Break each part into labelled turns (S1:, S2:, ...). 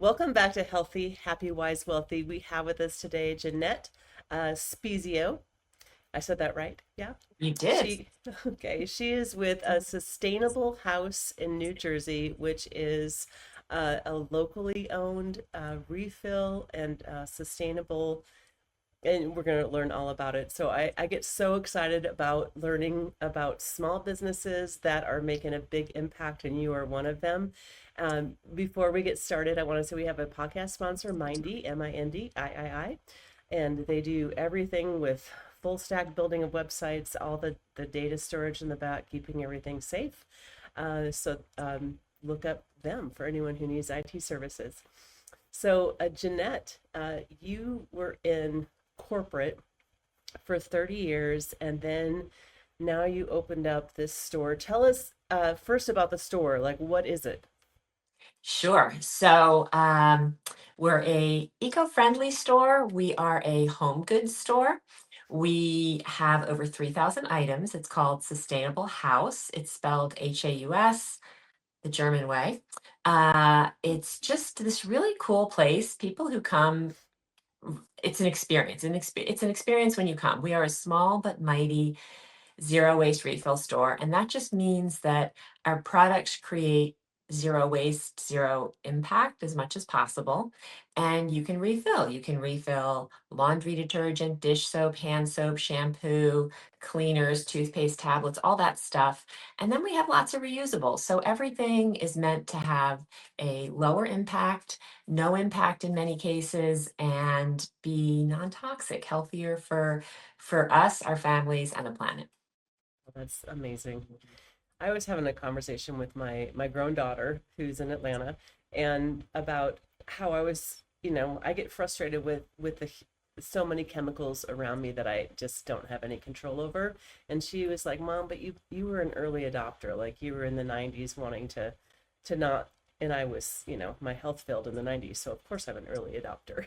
S1: Welcome back to Healthy, Happy, Wise, Wealthy. We have with us today Janette Spiezio. I said that right? Yeah.
S2: You did.
S1: She, okay, she is with a Sustainable House in New Jersey, which is a locally owned refill and sustainable, and we're going to learn all about it. So I get so excited about learning about small businesses that are making a big impact, and you are one of them. Before we get started, I want to say we have a podcast sponsor, Mindiii, Mindii, and they do everything with full stack building of websites, all the data storage in the back, keeping everything safe. Look up them for anyone who needs IT services. So, Janette, you were in corporate for 30 years and then now you opened up this store. Tell us first about the store. Like, what is it?
S2: Sure. We're a eco-friendly store. We are a home goods store. We have over 3,000 items. It's called Sustainable Haus. It's spelled Haus, the German way. It's just this really cool place. People who come, it's an experience. It's an experience when you come. We are a small but mighty zero waste refill store. And that just means that our products create zero waste, zero impact as much as possible. And you can refill. You can refill laundry detergent, dish soap, hand soap, shampoo, cleaners, toothpaste tablets, all that stuff. And then we have lots of reusables. So everything is meant to have a lower impact, no impact in many cases, and be non-toxic, healthier for us, our families, and the planet.
S1: Well, that's amazing. I was having a conversation with my grown daughter who's in Atlanta and about how I was, I get frustrated with so many chemicals around me that I just don't have any control over. And she was like, "Mom, but you were an early adopter. Like you were in the 90s wanting to not." And I was, my health failed in the 90s, so of course I'm an early adopter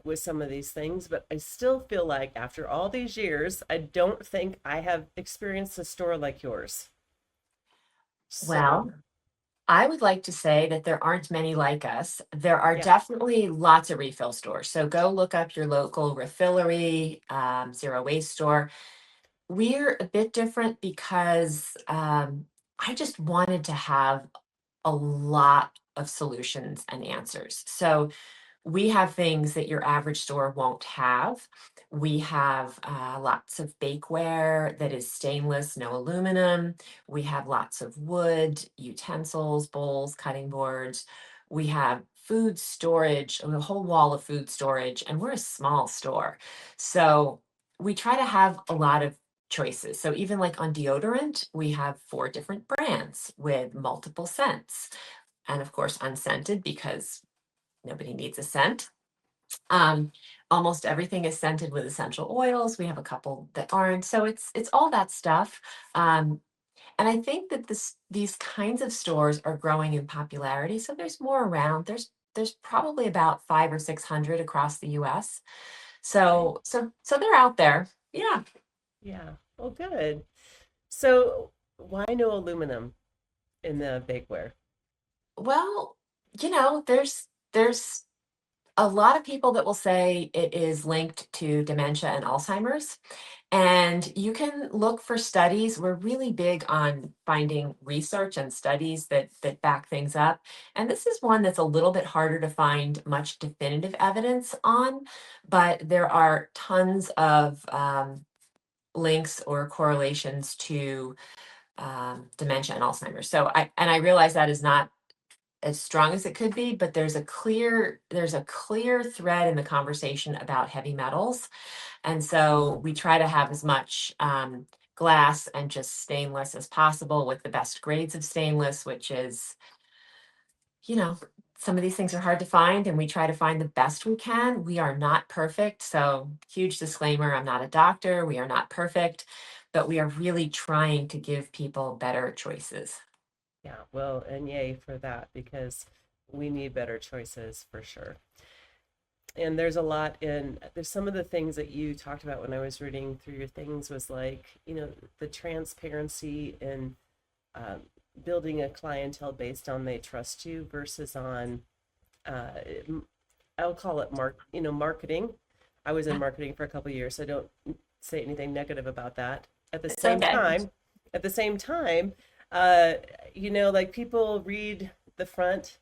S1: with some of these things. But I still feel like after all these years, I don't think I have experienced a store like yours. So,
S2: Well, I would like to say that there aren't many like us. There are
S1: yeah.
S2: definitely lots of refill stores. So go look up your local refillery, zero waste store. We're a bit different because I just wanted to have a lot of solutions and answers. So we have things that your average store won't have. We have lots of bakeware that is stainless, no aluminum. We have lots of wood, utensils, bowls, cutting boards. We have food storage, a whole wall of food storage, and we're a small store. So we try to have a lot of choices. So even like on deodorant, we have 4 different brands with multiple scents. And of course, unscented because nobody needs a scent. Um, Almost everything is scented with essential oils. We have a couple that aren't. So it's all that stuff. Um, and I think that these kinds of stores are growing in popularity. So there's more around. There's probably about 5 or 600 across the US.
S1: Okay.
S2: So they're out there. Yeah.
S1: Yeah. Well, good. So, why no aluminum in the bakeware?
S2: Well, there's a lot of people that will say it is linked to dementia and Alzheimer's. And you can look for studies. We're really big on finding research and studies that back things up. And this is one that's a little bit harder to find much definitive evidence on, but there are tons of links or correlations to dementia and Alzheimer's. I realize that is not as strong as it could be, but there's a clear thread in the conversation about heavy metals. And so we try to have as much glass and just stainless as possible with the best grades of stainless, which is, you know, some of these things are hard to find, and we try to find the best we can. We are not perfect. So, huge disclaimer, I'm not a doctor. We are not perfect, but we are really trying to give people better choices.
S1: Yeah. Well, and yay for that because we need better choices for sure. And there's some of the things that you talked about when I was reading through your things was like, the transparency in um, building a clientele based on they trust you versus on uh, I'll call it marketing. I was in
S2: Yeah,
S1: marketing for a couple of years, so don't say anything negative about that. At the
S2: it's
S1: same
S2: okay.
S1: time, at the same time, uh, like people read the front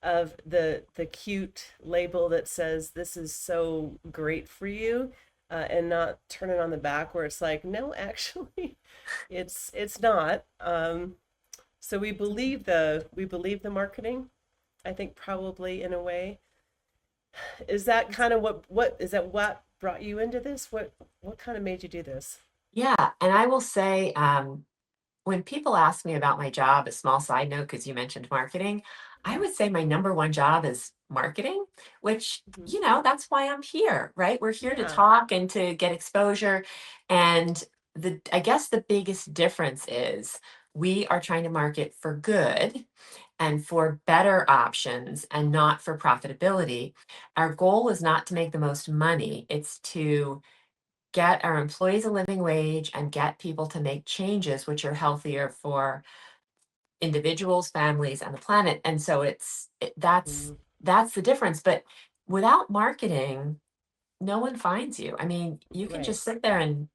S1: of the cute label that says this is so great for you, and not turn it on the back where it's like, no, actually, it's not. So we believe the marketing. I think probably in a way. Is that kind of what is that what brought you into this? What kind of made you do this?
S2: Yeah, and I will say, when people ask me about my job, a small side note, because you mentioned marketing, I
S1: Yeah.
S2: would say my number one job is marketing, which,
S1: Hmm.
S2: that's why I'm here, right? We're here to
S1: Yeah.
S2: talk and to get exposure. And I guess the biggest difference is we are trying to market for good and for better options and not for profitability. Our goal is not to make the most money, it's to get our employees a living wage and get people to make changes which are healthier for individuals, families, and the planet. And so
S1: Mm,
S2: that's the difference. But without marketing, no one finds you. I mean, you can
S1: right.
S2: just sit there and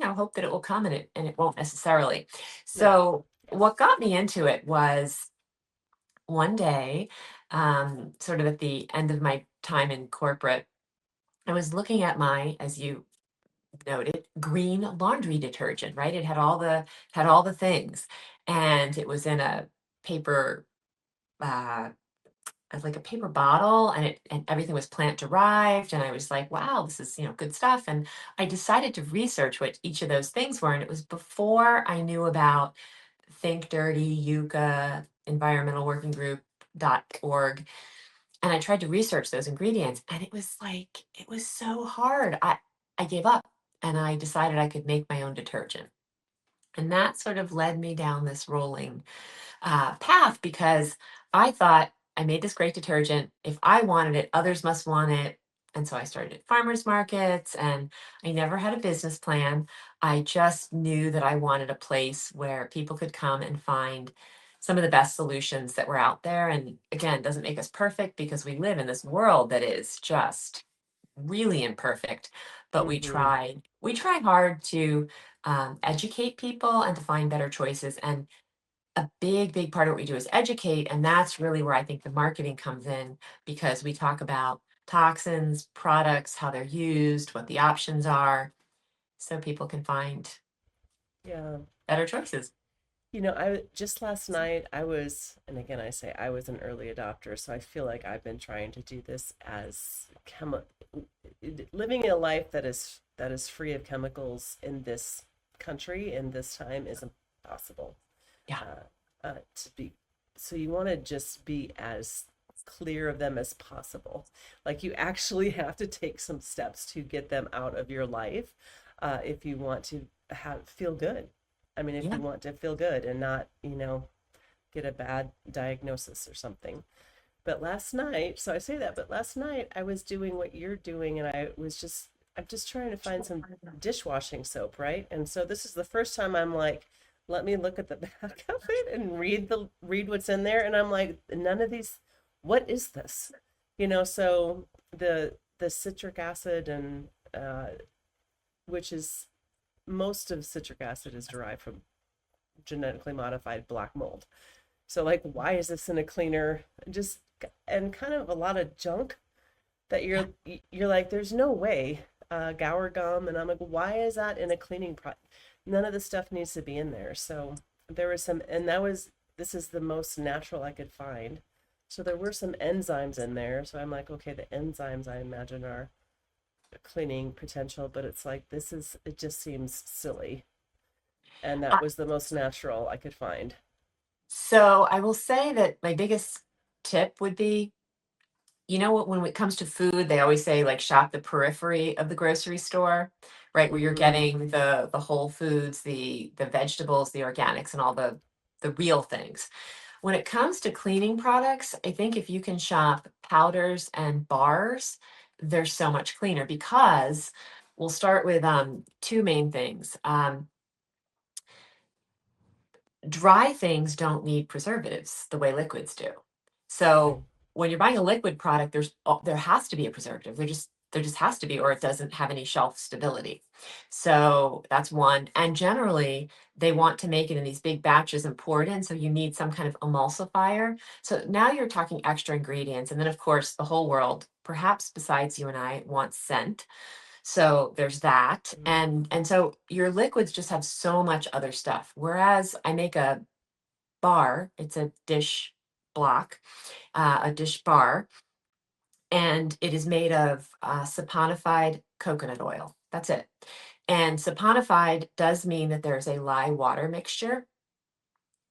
S2: hope that it will come, and it won't necessarily.
S1: No.
S2: So
S1: Yeah.
S2: what got me into it was one day, sort of at the end of my time in corporate, I was looking at my, as you noted, green laundry detergent, right? It had all the things. And it was in a paper, uh like a paper bottle, and everything was plant derived, and I was like, wow, this is, good stuff. And I decided to research what each of those things were, and it was before I knew about Think Dirty, Yucca, Environmental Working Group.org. And I tried to research those ingredients, and it was so hard. I gave up, and I decided I could make my own detergent. And that sort of led me down this rolling path, because I thought I made this great detergent. If I wanted it, others must want it. And so I started at farmers markets, and I never had a business plan. I just knew that I wanted a place where people could come and find some of the best solutions that were out there. And again, it doesn't make us perfect, because we live in this world that is just really imperfect. But
S1: Hmm.
S2: we try hard to educate people and to find better choices. And a big part of what we do is educate. And that's really where I think the marketing comes in, because we talk about toxins, products, how they're used, what the options are, so people can find
S1: Yeah.
S2: better choices.
S1: I just last night I was, and again I say I was an early adopter, so I feel like I've been trying to do this as living a life that is free of chemicals in this country in this time is impossible.
S2: Yeah.
S1: To be so you want to just be as clear of them as possible. Like you actually have to take some steps to get them out of your life, if you want to feel good. I mean, if
S2: Yeah.
S1: you want to feel good and not, get a bad diagnosis or something. But last night, so I say that, but last night I was doing what you're doing, and I'm just trying to find some dishwashing soap, right? And so this is the first time I'm like, let me look at the back of it and read what's in there, and I'm like, none of these, what is this? So the citric acid and which is most of citric acid is derived from genetically modified black mold. So like, why is this in a cleaner? Just and kind of a lot of junk that
S2: Yeah.
S1: you're like, there's no way. Gour gum, and I'm like, why is that in a cleaning product? None of the stuff needs to be in there. So there was some, and this is the most natural I could find. So there were some enzymes in there. So I'm like, okay, the enzymes I imagine are cleaning potential, but it's like it just seems silly. And that
S2: Uh,
S1: was the most natural I could find.
S2: So I will say that my biggest tip would be, what, when it comes to food, they always say, like, shop the periphery of the grocery store, right? Where you're
S1: Mm-hmm.
S2: getting the whole foods, the vegetables, the organics, and all the real things. When it comes to cleaning products, I think if you can shop powders and bars, they're so much cleaner, because we'll start with two main things. Dry things don't need preservatives the way liquids do.
S1: Okay.
S2: So when you're buying a liquid product, there has to be a preservative. There just has to be, or it doesn't have any shelf stability. So that's one. And generally, they want to make it in these big batches and pour it in. So you need some kind of emulsifier. So now you're talking extra ingredients. And then, of course, the whole world, perhaps besides you and I, wants scent. So there's that.
S1: Mhm.
S2: And so your liquids just have so much other stuff. Whereas I make a bar, it's a dish block, a dish bar, and it is made of saponified coconut oil. That's it. And saponified does mean that there's a lye water mixture.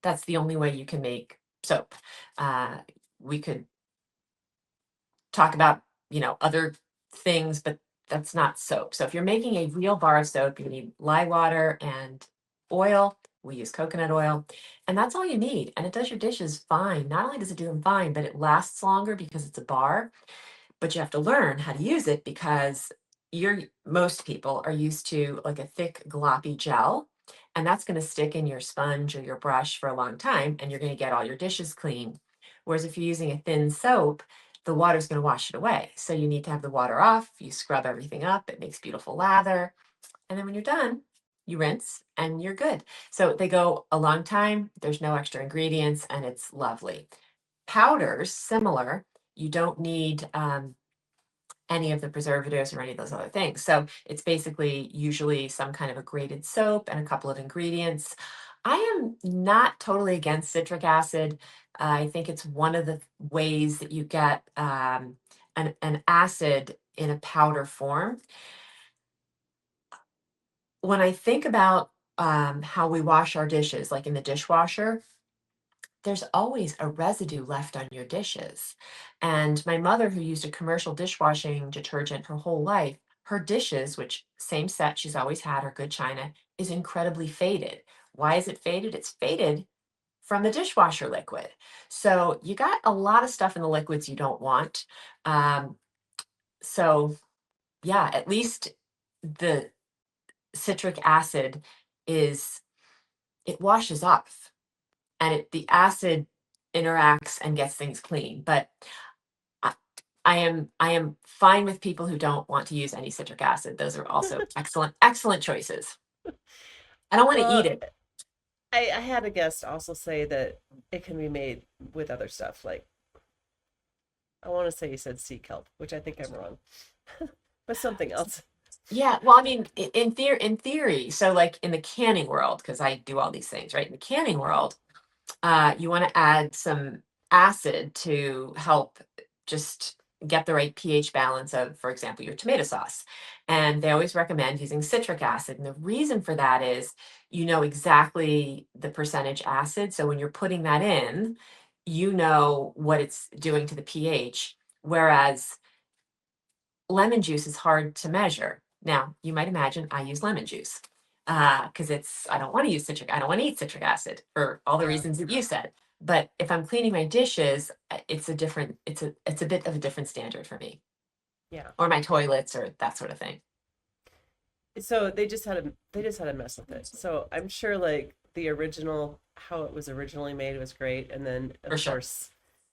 S2: That's the only way you can make soap. Uh, we could talk about, other things, but that's not soap. So if you're making a real bar of soap, you need lye water and oil. We use coconut oil, and that's all you need. And it does your dishes fine. Not only does it do them fine, but it lasts longer because it's a bar. But you have to learn how to use it because most people are used to like a thick gloppy gel, and that's going to stick in your sponge or your brush for a long time, and you're going to get all your dishes clean. Whereas if you're using a thin soap, the water's going to wash it away. So you need to have the water off, you scrub everything up, it makes beautiful lather, and then when you're done, you rinse and you're good. So they go a long time, there's no extra ingredients, and it's lovely. Powders, similar. You don't need any of the preservatives or any of those other things. So it's basically usually some kind of a grated soap and a couple of ingredients. I am not totally against citric acid. I think it's one of the ways that you get an acid in a powder form. When I think about how we wash our dishes, like in the dishwasher, there's always a residue left on your dishes. And my mother, who used a commercial dishwashing detergent her whole life, her dishes, which same set she's always had, her good china, is incredibly faded. Why is it faded? It's faded from the dishwasher liquid. So you got a lot of stuff in the liquids you don't want. Um, so yeah, at least the citric acid is, it washes off, and the acid interacts and gets things clean. But I, I am fine with people who don't want to use any citric acid. Those are also excellent choices. I don't want to eat
S1: Well,
S2: it
S1: I had a guest also say that it can be made with other stuff. Like, I want to say he said sea kelp, which I think I'm wrong, but something else.
S2: Yeah, well, I mean, in theory, so like in the canning world, because I do all these things, right? In the canning world, you want to add some acid to help just get the right pH balance of, for example, your tomato sauce. And they always recommend using citric acid. And the reason for that is you know exactly the percentage acid. So when you're putting that in, you know what it's doing to the pH. Whereas lemon juice is hard to measure. Now, you might imagine I use lemon juice because I don't want to use citric, I don't want to eat citric acid for all the
S1: Yeah,
S2: reasons that you said. But if I'm cleaning my dishes, it's a bit of a different standard for me,
S1: yeah.
S2: or my toilets or that sort of thing.
S1: So they just had to mess with it. So I'm sure like the original, how it was originally made was great, and then
S2: For
S1: of
S2: sure.
S1: course,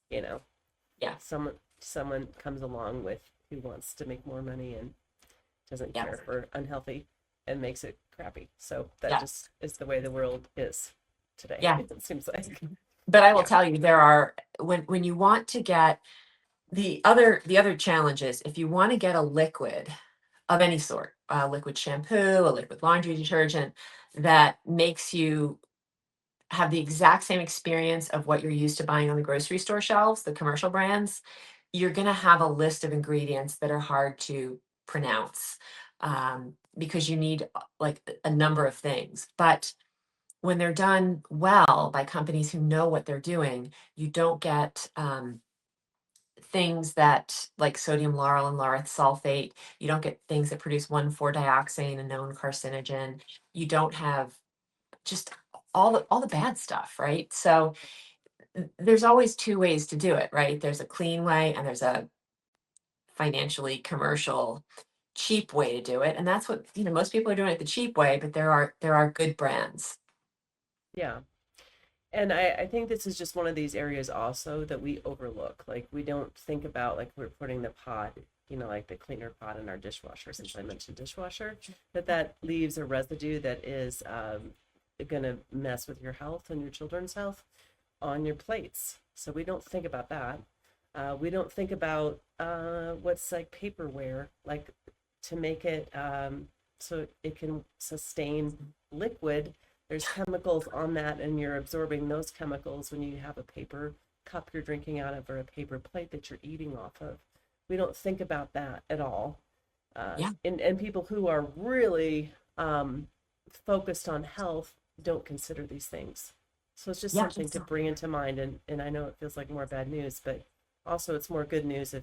S1: you know,
S2: Yeah.
S1: someone comes along with who wants to make more money and doesn't
S2: Yeah.
S1: care for unhealthy and makes it crappy. So that
S2: Yeah.
S1: just is the way the world is today.
S2: Yeah.
S1: It seems like.
S2: But I will
S1: Yeah.
S2: tell you, there are, when you want to get the other challenge is if you want to get a liquid of any sort, a liquid shampoo, a liquid laundry detergent that makes you have the exact same experience of what you're used to buying on the grocery store shelves, the commercial brands, you're going to have a list of ingredients that are hard to pronounce because you need like a number of things. But when they're done well by companies who know what they're doing, you don't get things that like sodium lauryl and laureth sulfate. You don't get things that produce 1,4-dioxane, a known carcinogen. You don't have just all the bad stuff, right? So there's always two ways to do it, right? There's a clean way and there's a financially commercial cheap way to do it. And that's what, most people are doing it the cheap way, but there are good brands.
S1: Yeah. And I think this is just one of these areas also that we overlook. Like we don't think about like we're putting the pot, like the cleaner pot in our dishwasher, since I mentioned dishwasher, that leaves a residue that is going to mess with your health and your children's health on your plates. So we don't think about that. We don't think about what's like paperware, like to make it so it can sustain liquid. There's chemicals on that, and you're absorbing those chemicals when you have a paper cup you're drinking out of or a paper plate that you're eating off of. We don't think about that at all.
S2: Yeah.
S1: And people who are really focused on health don't consider these things. So it's just
S2: Yeah.
S1: something to bring into mind. And I know it feels like more bad news, but also it's more good news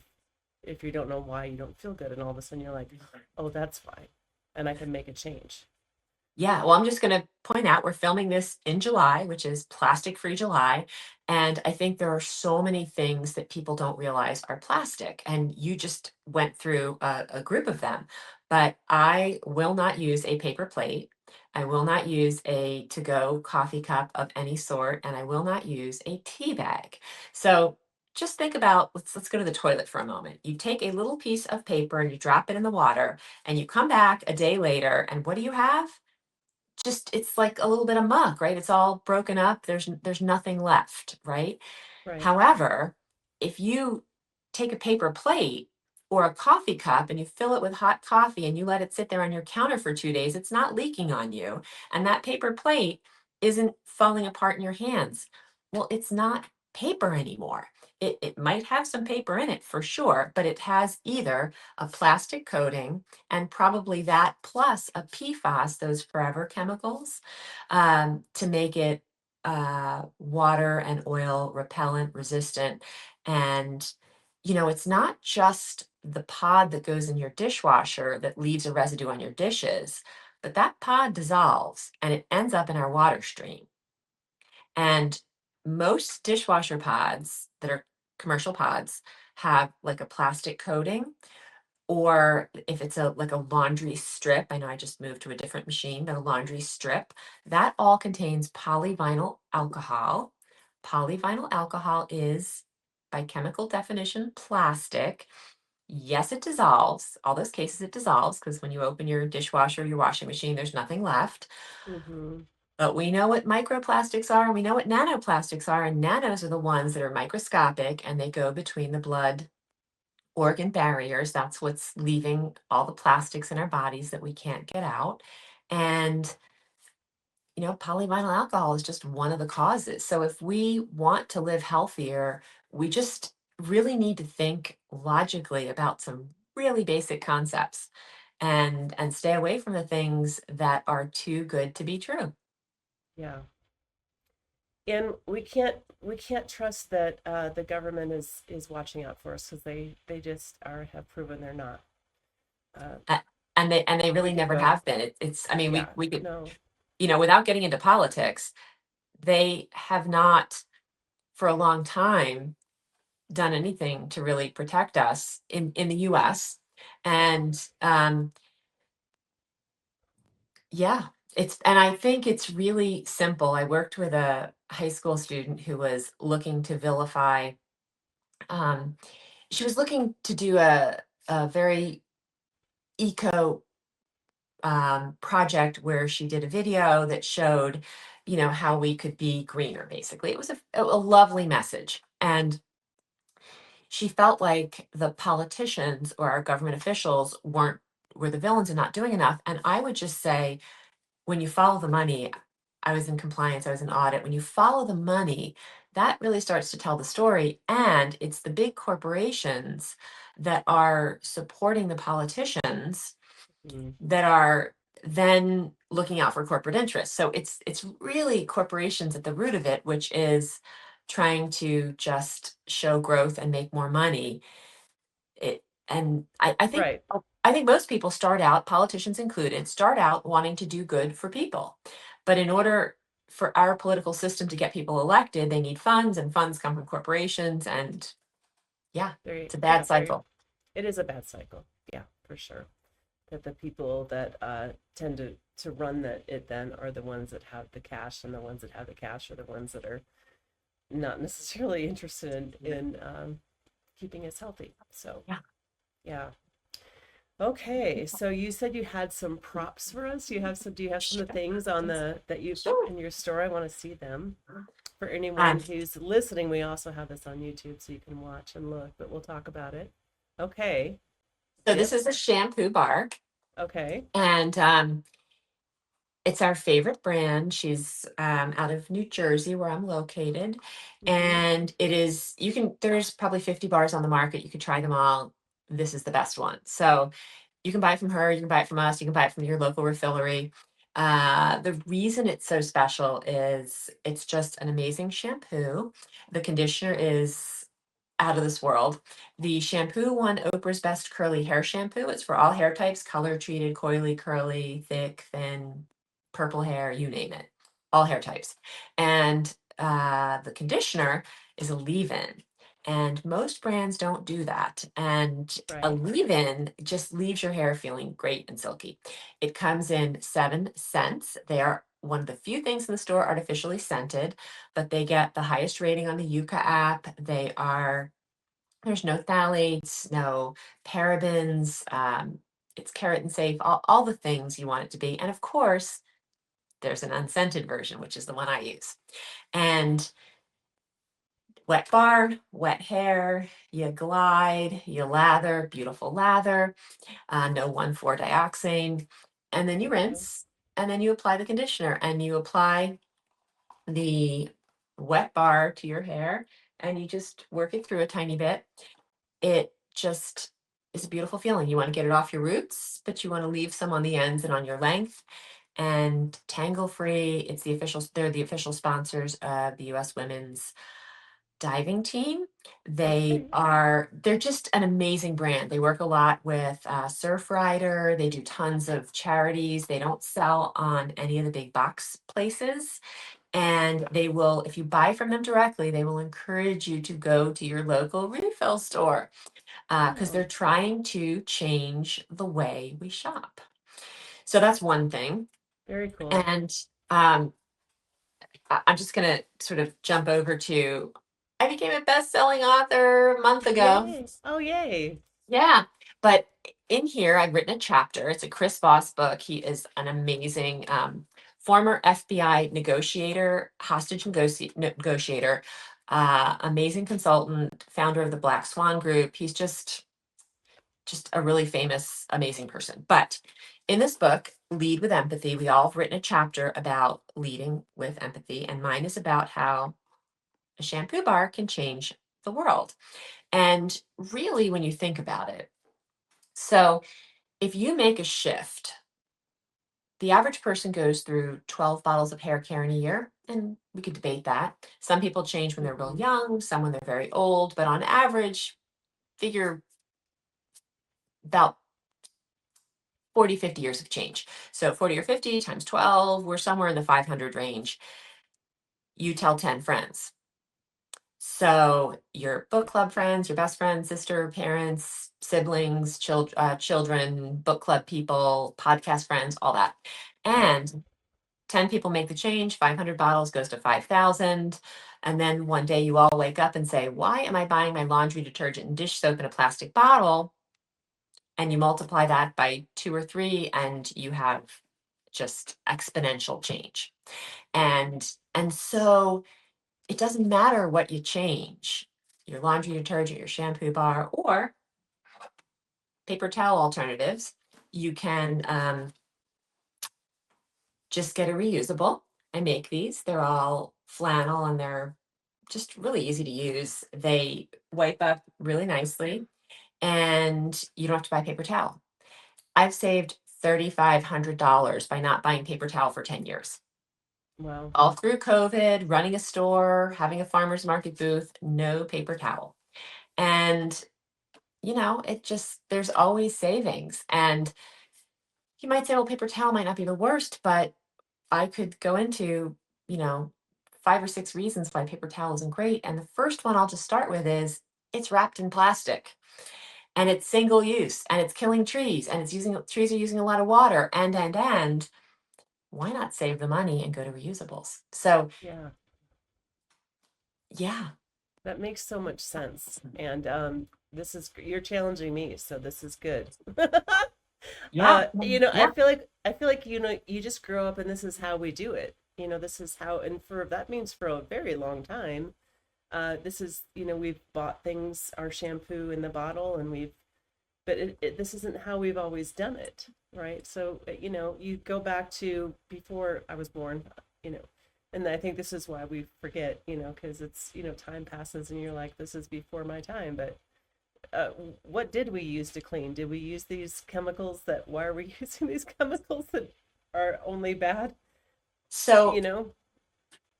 S1: if you don't know why you don't feel good, and all of a sudden you're like, oh, that's why, and I can make a change.
S2: Yeah, well, I'm just going to point out we're filming this in July, which is Plastic Free July. And I think there are so many things that people don't realize are plastic. And you just went through a group of them. But I will not use a paper plate. I will not use a to-go coffee cup of any sort. And I will not use a tea bag. So just think about, let's go to the toilet for a moment. You take a little piece of paper and you drop it in the water, and you come back a day later, and what do you have? Just it's like a little bit of muck, right? It's all broken up. There's nothing left, right?
S1: Right.
S2: However, if you take a paper plate or a coffee cup and you fill it with hot coffee and you let it sit there on your counter for 2 days, it's not leaking on you. And that paper plate isn't falling apart in your hands. Well, it's not paper anymore. It might have some paper in it for sure, but it has either a plastic coating and probably that plus a PFAS, those forever chemicals, to make it water and oil repellent resistant. And, it's not just the pod that goes in your dishwasher that leaves a residue on your dishes, but that pod dissolves and it ends up in our water stream. And most dishwasher pods that are commercial pods have like a plastic coating, or if it's a like a laundry strip, I know I just moved to a different machine, but a laundry strip, that all contains polyvinyl alcohol. Polyvinyl alcohol is, by chemical definition, plastic. Yes, it dissolves. All those cases it dissolves because when you open your dishwasher, your washing machine, there's nothing left.
S1: Mm-hmm.
S2: But we know what microplastics are and we know what nanoplastics are, and nanos are the ones that are microscopic and they go between the blood organ barriers. That's what's leaving all the plastics in our bodies that we can't get out. And, polyvinyl alcohol is just one of the causes. So if we want to live healthier, we just really need to think logically about some really basic concepts and stay away from the things that are too good to be true.
S1: Yeah. And we can't trust that the government is watching out for us, because they just have proven they're not. Uh,
S2: A- and they
S1: we
S2: really
S1: could
S2: never
S1: go,
S2: have been. It's I mean,
S1: yeah,
S2: we could,
S1: no,
S2: without getting into politics, they have not for a long time done anything to really protect us in the US. And yeah, and I think it's really simple. I worked with a high school student who was looking to vilify, um, she was looking to do a very eco project where she did a video that showed, how we could be greener, basically. It was a lovely message. And she felt like the politicians or our government officials were the villains and not doing enough. And I would just say, when you follow the money, I was in compliance, I was in audit. When you follow the money, that really starts to tell the story. And it's the big corporations that are supporting the politicians
S1: mm,
S2: that are then looking out for corporate interests. So it's really corporations at the root of it, which is trying to just show growth and make more money. And I think
S1: right,
S2: I think most people start out, politicians included, start out wanting to do good for people. But in order for our political system to get people elected, they need funds, and funds come from corporations. And yeah,
S1: there,
S2: it's a
S1: yeah,
S2: bad
S1: there,
S2: cycle.
S1: it is a bad cycle. Yeah, for sure. that the people that tend to run it then are the ones that have the cash, and the ones that have the cash are the ones that are not necessarily interested in keeping us healthy. So
S2: Yeah.
S1: yeah. Okay, so you said you had some props for us. Do you have some of the things on the that you
S2: Sure.
S1: in your store? I want to see them. For
S2: Um,
S1: anyone who's listening, we also have this on YouTube so you can watch and look, but we'll talk about it. Okay.
S2: so this
S1: Yep.
S2: is a shampoo bar,
S1: Okay.
S2: and it's our favorite brand. She's out of New Jersey, where I'm located.
S1: Mm-hmm.
S2: And it is, there's probably 50 bars on the market. You could try them all. This is the best one. So you can buy it from her, you can buy it from us, you can buy it from your local refillery. The reason it's so special is it's just an amazing shampoo. The conditioner is out of this world. The shampoo won Oprah's Best Curly Hair Shampoo. It's for all hair types, color treated, coily, curly, thick, thin, purple hair, you name it, all hair types. And the conditioner is a leave-in. And most brands don't do that. And a
S1: Right.
S2: leave-in just leaves your hair feeling great and silky. It comes in 7 scents. They are one of the few things in the store artificially scented, but they get the highest rating on the Yuka app. There's no phthalates, no parabens, it's keratin safe, all the things you want it to be. And of course, there's an unscented version, which is the one I use. And wet bar, wet hair, you glide, you lather, beautiful lather, no 1,4-dioxane. And then you
S1: Okay.
S2: rinse, and then you apply the conditioner, and you apply the wet bar to your hair, and you just work it through a tiny bit. It just is a beautiful feeling. You want to get it off your roots, but you want to leave some on the ends and on your length. And tangle free, they're the official sponsors of the US women's diving team.
S1: Okay.
S2: They're just an amazing brand. They work a lot with Surfrider. They do tons of charities. They don't sell on any of the big box places. And they will, if you buy from them directly, they will encourage you to go to your local refill store because they're
S1: Oh,
S2: trying to change the way we shop. So that's one thing.
S1: very cool.
S2: And I'm just going to sort of jump over to I became a best-selling author a month ago.
S1: Yay. Oh, yay.
S2: Yeah. But in here, I've written a chapter. It's a Chris Voss book. He is an amazing former FBI negotiator, negotiator, amazing consultant, founder of the Black Swan Group. He's just a really famous, amazing person. But in this book, Lead with Empathy, we all have written a chapter about leading with empathy, and mine is about how a shampoo bar can change the world. And really, when you think about it, so if you make a shift, the average person goes through 12 bottles of hair care in a year, and we could debate that. Some people change when they're real
S1: Mm-hmm.
S2: young, some when they're very old, but on average, figure about 40, 50 years of change. So 40 or 50 times 12, we're somewhere in the 500 range. You tell 10 friends. So your book club friends, your best friends, sister, parents, siblings, children, book club people, podcast friends, all that.
S1: Right.
S2: And 10 people make the change, 500 bottles goes to 5,000. And then one day you all wake up and say, why am I buying my laundry detergent and dish soap in a plastic bottle? And you multiply that by 2 or 3, and you have just exponential change. And so it doesn't matter what you change, your laundry detergent, your shampoo bar, or paper towel alternatives. You can just get a reusable. I make these. They're all flannel and they're just really easy to use. They wipe up really nicely and you don't have to buy paper towel. I've saved $3,500 by not buying paper towel for 10 years.
S1: Wow.
S2: All through COVID, running a store, having a farmer's market booth, no paper towel. And, there's always savings. And you might say, well, paper towel might not be the worst, but I could go into, you know, 5 or 6 reasons why paper towel isn't great. And the first one I'll just start with is it's wrapped in plastic. and it's single use, and it's killing trees, and trees are using a lot of water, and why not save the money and go to reusables? So
S1: Yeah,
S2: yeah.
S1: that makes so much sense. And this is you're challenging me, so this is good.
S2: Yeah.
S1: I
S2: Yeah.
S1: feel like you just grow up and this is how we do it. This is how, and for that means for a very long time. This is, we've bought things, our shampoo in the bottle, and but this isn't how we've always done it, right? So, you go back to before I was born, you know, and I think this is why we forget, because it's, time passes and you're like, this is before my time. But uh, what did we use to clean? Did we use these chemicals why are we using these chemicals that are only bad?
S2: So
S1: You know?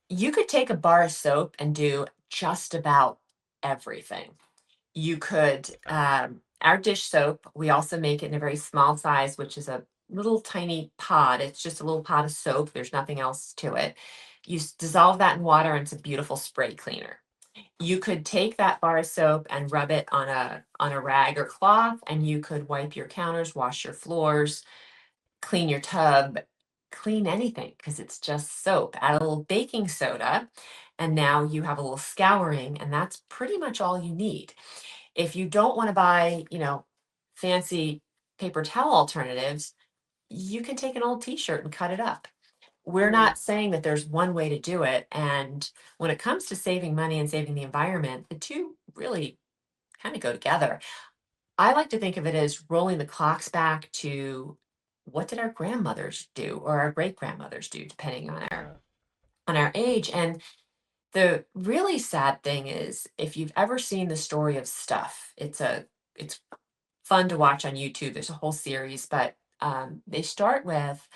S2: you could take a bar of soap and do just about everything. You could,
S1: Oh,
S2: our dish soap, we also make it in a very small size, which is a little tiny pod. It's just a little pod of soap. There's nothing else to it. You dissolve that in water, and it's a beautiful spray cleaner. You could take that bar of soap and rub it on a rag or cloth, and you could wipe your counters, wash your floors, clean your tub, clean anything, because it's just soap. Add a little baking soda, and now you have a little scouring, and that's pretty much all you need. If you don't want to buy, fancy paper towel alternatives, you can take an old t-shirt and cut it up. We're
S1: mm,
S2: not saying that there's one way to do it. And when it comes to saving money and saving the environment, the two really kind of go together. I like to think of it as rolling the clocks back to what did our grandmothers do or our great grandmothers do, depending
S1: yeah.
S2: on our age. And the really sad thing is, if you've ever seen the story of Stuff, it's fun to watch on YouTube. There's a whole series, but they start with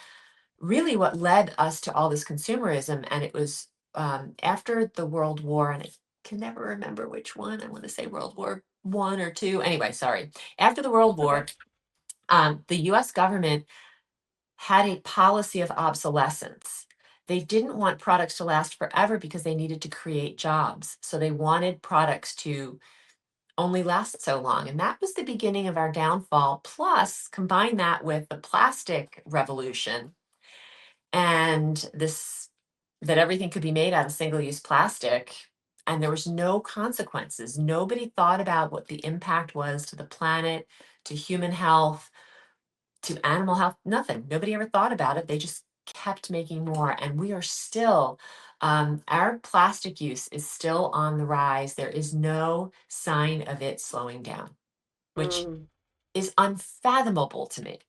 S2: really what led us to all this consumerism, and it was after the World War, and I can never remember which one. I want to say World War I or II. Anyway, sorry. After the World
S1: Okay.
S2: War, the U.S. government had a policy of obsolescence. They didn't want products to last forever because they needed to create jobs. So they wanted products to only last so long. And that was the beginning of our downfall. Plus, combine that with the plastic revolution and this that everything could be made out of single-use plastic, and there was no consequences. Nobody thought about what the impact was to the planet, to human health, to animal health. Nothing. Nobody ever thought about it. They just kept making more, and we are still our plastic use is still on the rise. There is no sign of it slowing down, which
S1: Mm.
S2: is unfathomable to me.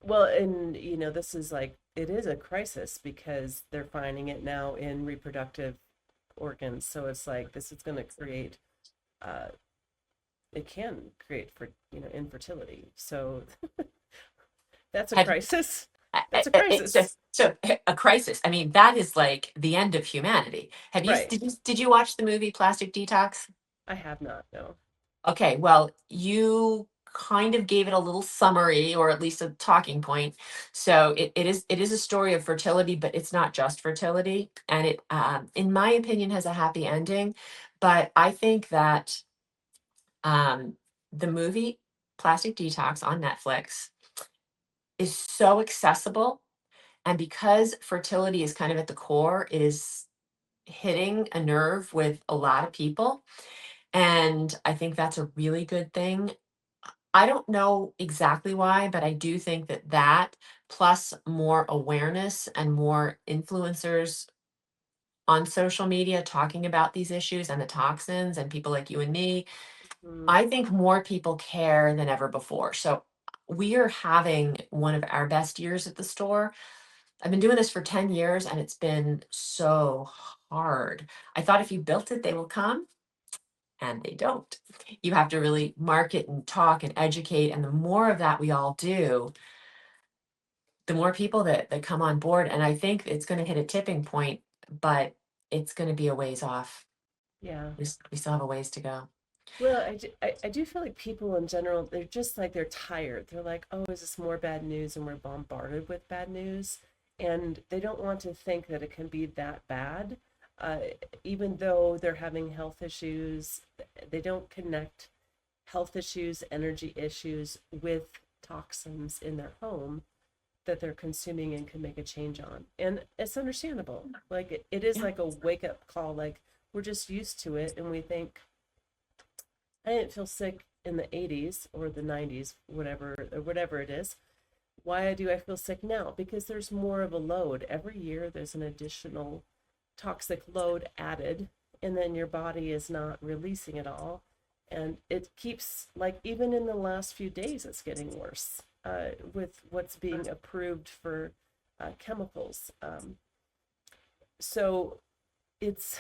S1: Well, and this is like it is a crisis because they're finding it now in reproductive organs. So it's like this is going to create uh it can create for, infertility. So that's a
S2: Have
S1: crisis. That's a
S2: it's
S1: crisis.
S2: just so a crisis. I mean, that is like the end of humanity.
S1: Right.
S2: Did you watch the movie Plastic Detox?
S1: I have not, no.
S2: Okay, well, you kind of gave it a little summary, or at least a talking point. So it is a story of fertility, but it's not just fertility, and it in my opinion has a happy ending. But I think that um, the movie Plastic Detox on Netflix is so accessible, and because fertility is kind of at the core, it is hitting a nerve with a lot of people. And I think that's a really good thing. I don't know exactly why, but I do think that plus more awareness and more influencers on social media talking about these issues and the toxins and people like you and me,
S1: Mm,
S2: I think more people care than ever before. So we are having one of our best years at the store. I've been doing this for 10 years, and it's been so hard. I thought if you built it, they will come, and they don't. You have to really market and talk and educate. And the more of that we all do, the more people that come on board. And I think it's going to hit a tipping point, but it's going to be a ways off.
S1: yeah.
S2: We still have a ways to go.
S1: Well, I do feel like people in general, they're just like they're tired. They're like, oh, is this more bad news? And we're bombarded with bad news. And they don't want to think that it can be that bad. Uh, Even though they're having health issues, they don't connect. health issues, energy issues with toxins in their home that they're consuming and can make a change on. And it's understandable. Like it is
S2: Yeah.
S1: like a wake up call. Like we're just used to it and we think, I didn't feel sick in the 80s or the 90s, whatever it is. Why do I feel sick now? Because there's more of a load. Every year there's an additional toxic load added, and then your body is not releasing it all. And it keeps, like, even in the last few days, it's getting worse with what's being approved for chemicals. So it's,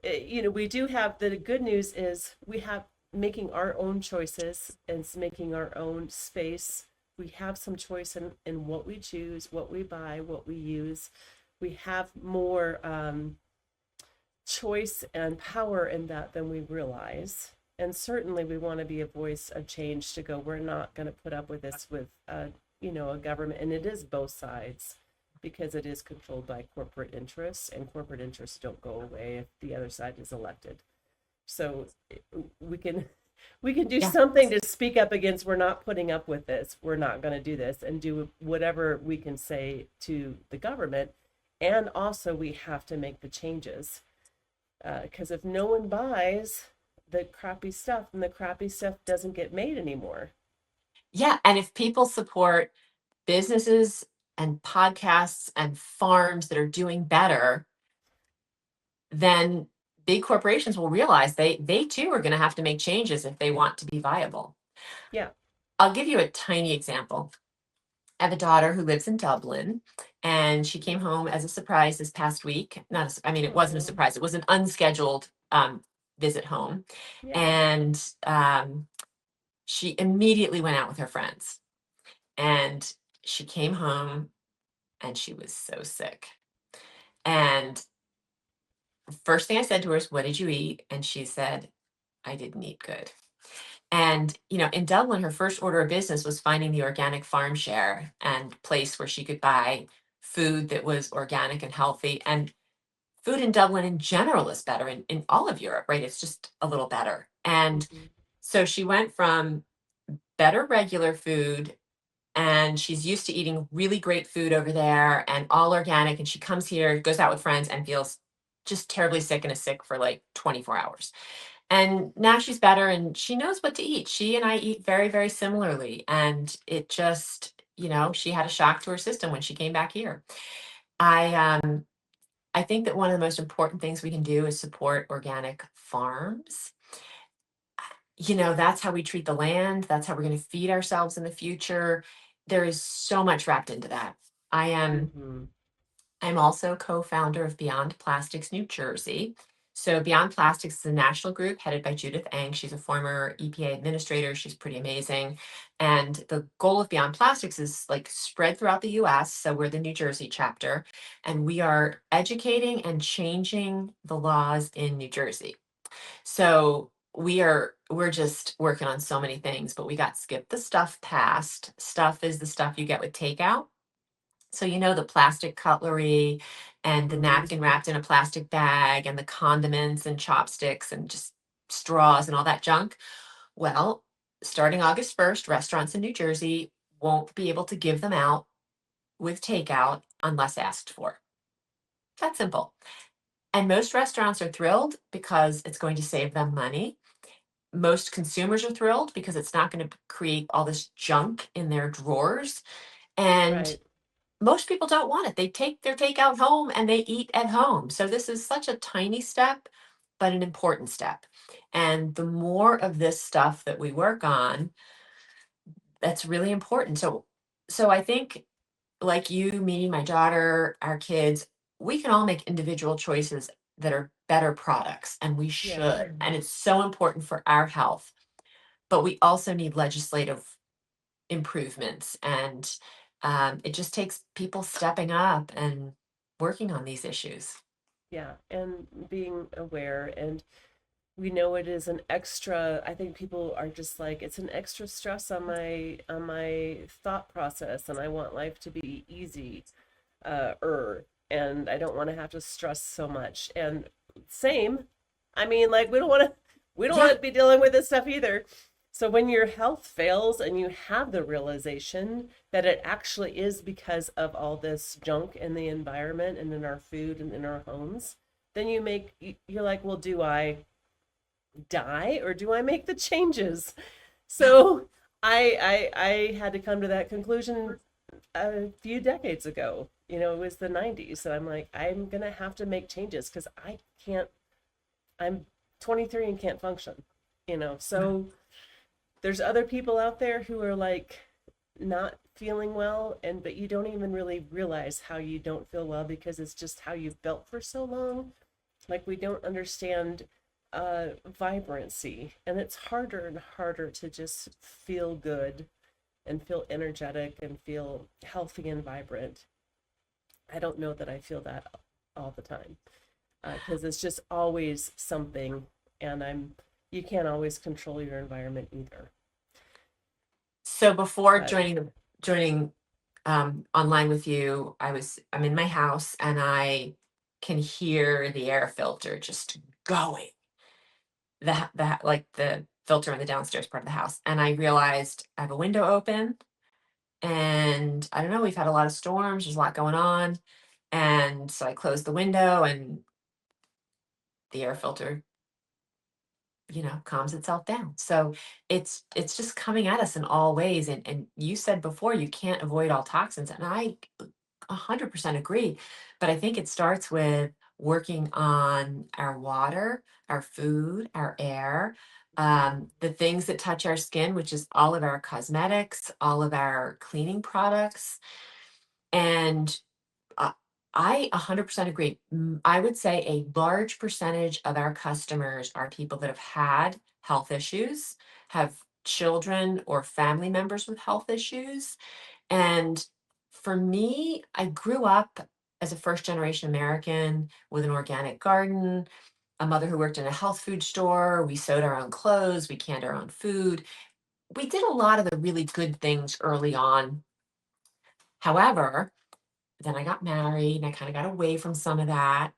S1: we do have the good news is we have making our own choices and making our own space. We have some choice in what we choose, what we buy, what we use. We have more choice and power in that than we realize. And certainly we want to be a voice of change to go, we're not going to put up with this with, a government. And it is both sides because it is controlled by corporate interests, and corporate interests don't go away if the other side is elected. So we can we can do
S2: Yeah.
S1: something to speak up against, we're not putting up with this, we're not going to do this, and do whatever we can say to the government. And also we have to make the changes because if no one buys the crappy stuff, then the crappy stuff doesn't get made anymore.
S2: Yeah. And if people support businesses and podcasts and farms that are doing better, then big corporations will realize they too are going to have to make changes if they want to be viable.
S1: Yeah.
S2: I'll give you a tiny example. I have a daughter who lives in Dublin, and she came home as a surprise this past week. Not, I mean, it wasn't a
S1: Oh,
S2: surprise. It was an unscheduled visit home,
S1: yeah.
S2: and she immediately went out with her friends. And she came home, and she was so sick. And first thing I said to her is, "What did you eat?" And she said, "I didn't eat good." And, in Dublin, her first order of business was finding the organic farm share and place where she could buy food that was organic and healthy. And food in Dublin in general is better in all of Europe, right? It's just a little better. And
S1: Hmm.
S2: so she went from better regular food, and she's used to eating really great food over there and all organic. And she comes here, goes out with friends, and feels just terribly sick and is sick for like 24 hours. And now she's better and she knows what to eat. She and I eat very, very similarly. And it just, she had a shock to her system when she came back here. I think that one of the most important things we can do is support organic farms. That's how we treat the land. That's how we're going to feed ourselves in the future. There is so much wrapped into that. I am
S1: Hmm.
S2: I'm also co-founder of Beyond Plastics New Jersey. So Beyond Plastics is a national group headed by Judith Eng. She's a former EPA administrator. She's pretty amazing. And the goal of Beyond Plastics is like spread throughout the US. So we're the New Jersey chapter, and we are educating and changing the laws in New Jersey. So we're just working on so many things, but we got skip the stuff passed. Stuff is the stuff you get with takeout. So, the plastic cutlery and the
S1: Hmm.
S2: napkin wrapped in a plastic bag and the condiments and chopsticks and just straws and all that junk. Well, starting August 1st, restaurants in New Jersey won't be able to give them out with takeout unless asked for. That's simple. And most restaurants are thrilled because it's going to save them money. Most consumers are thrilled because it's not going to create all this junk in their drawers. And
S1: Right.
S2: most people don't want it. They take their takeout home and they eat at home. So this is such a tiny step, but an important step. And the more of this stuff that we work on, that's really important. So I think, like you, me, my daughter, our kids, we can all make individual choices that are better products, and we
S1: Yeah.
S2: should. And it's so important for our health. But we also need legislative improvements, and it just takes people stepping up and working on these issues.
S1: Yeah. And being aware, and we know it is an extra, I think people are just like, it's an extra stress on my thought process, and I want life to be easy, and I don't want to have to stress so much. And same, I mean, like, we don't want to We don't want
S2: Yeah.
S1: to be dealing with this stuff either. So when your health fails and you have the realization that it actually is because of all this junk in the environment and in our food and in our homes, then you're like, well, do I die or do I make the changes? So I had to come to that conclusion a few decades ago. It was the 90s. So I'm like, I'm gonna have to make changes because I can't. I'm 23 and can't function. So there's other people out there who are like not feeling well, but you don't even really realize how you don't feel well because it's just how you've felt for so long. Like we don't understand vibrancy, and it's harder and harder to just feel good and feel energetic and feel healthy and vibrant. I don't know that I feel that all the time because it's just always something, and you can't always control your environment either.
S2: So before
S1: But
S2: joining online with you, I'm in my house and I can hear the air filter just going. Like the filter in the downstairs part of the house. And I realized I have a window open and I don't know, we've had a lot of storms, there's a lot going on. And so I closed the window and the air filter, calms itself down. So it's just coming at us in all ways. And you said before you can't avoid all toxins, and I 100% agree. But I think it starts with working on our water, our food, our air, the things that touch our skin, which is all of our cosmetics, all of our cleaning products. And uh, I 100% agree. I would say a large percentage of our customers are people that have had health issues, have children or family members with health issues. And for me, I grew up as a first generation American with an organic garden, a mother who worked in a health food store. We sewed our own clothes, we canned our own food. We did a lot of the really good things early on. However, then I got married and I kind of got away from some of that.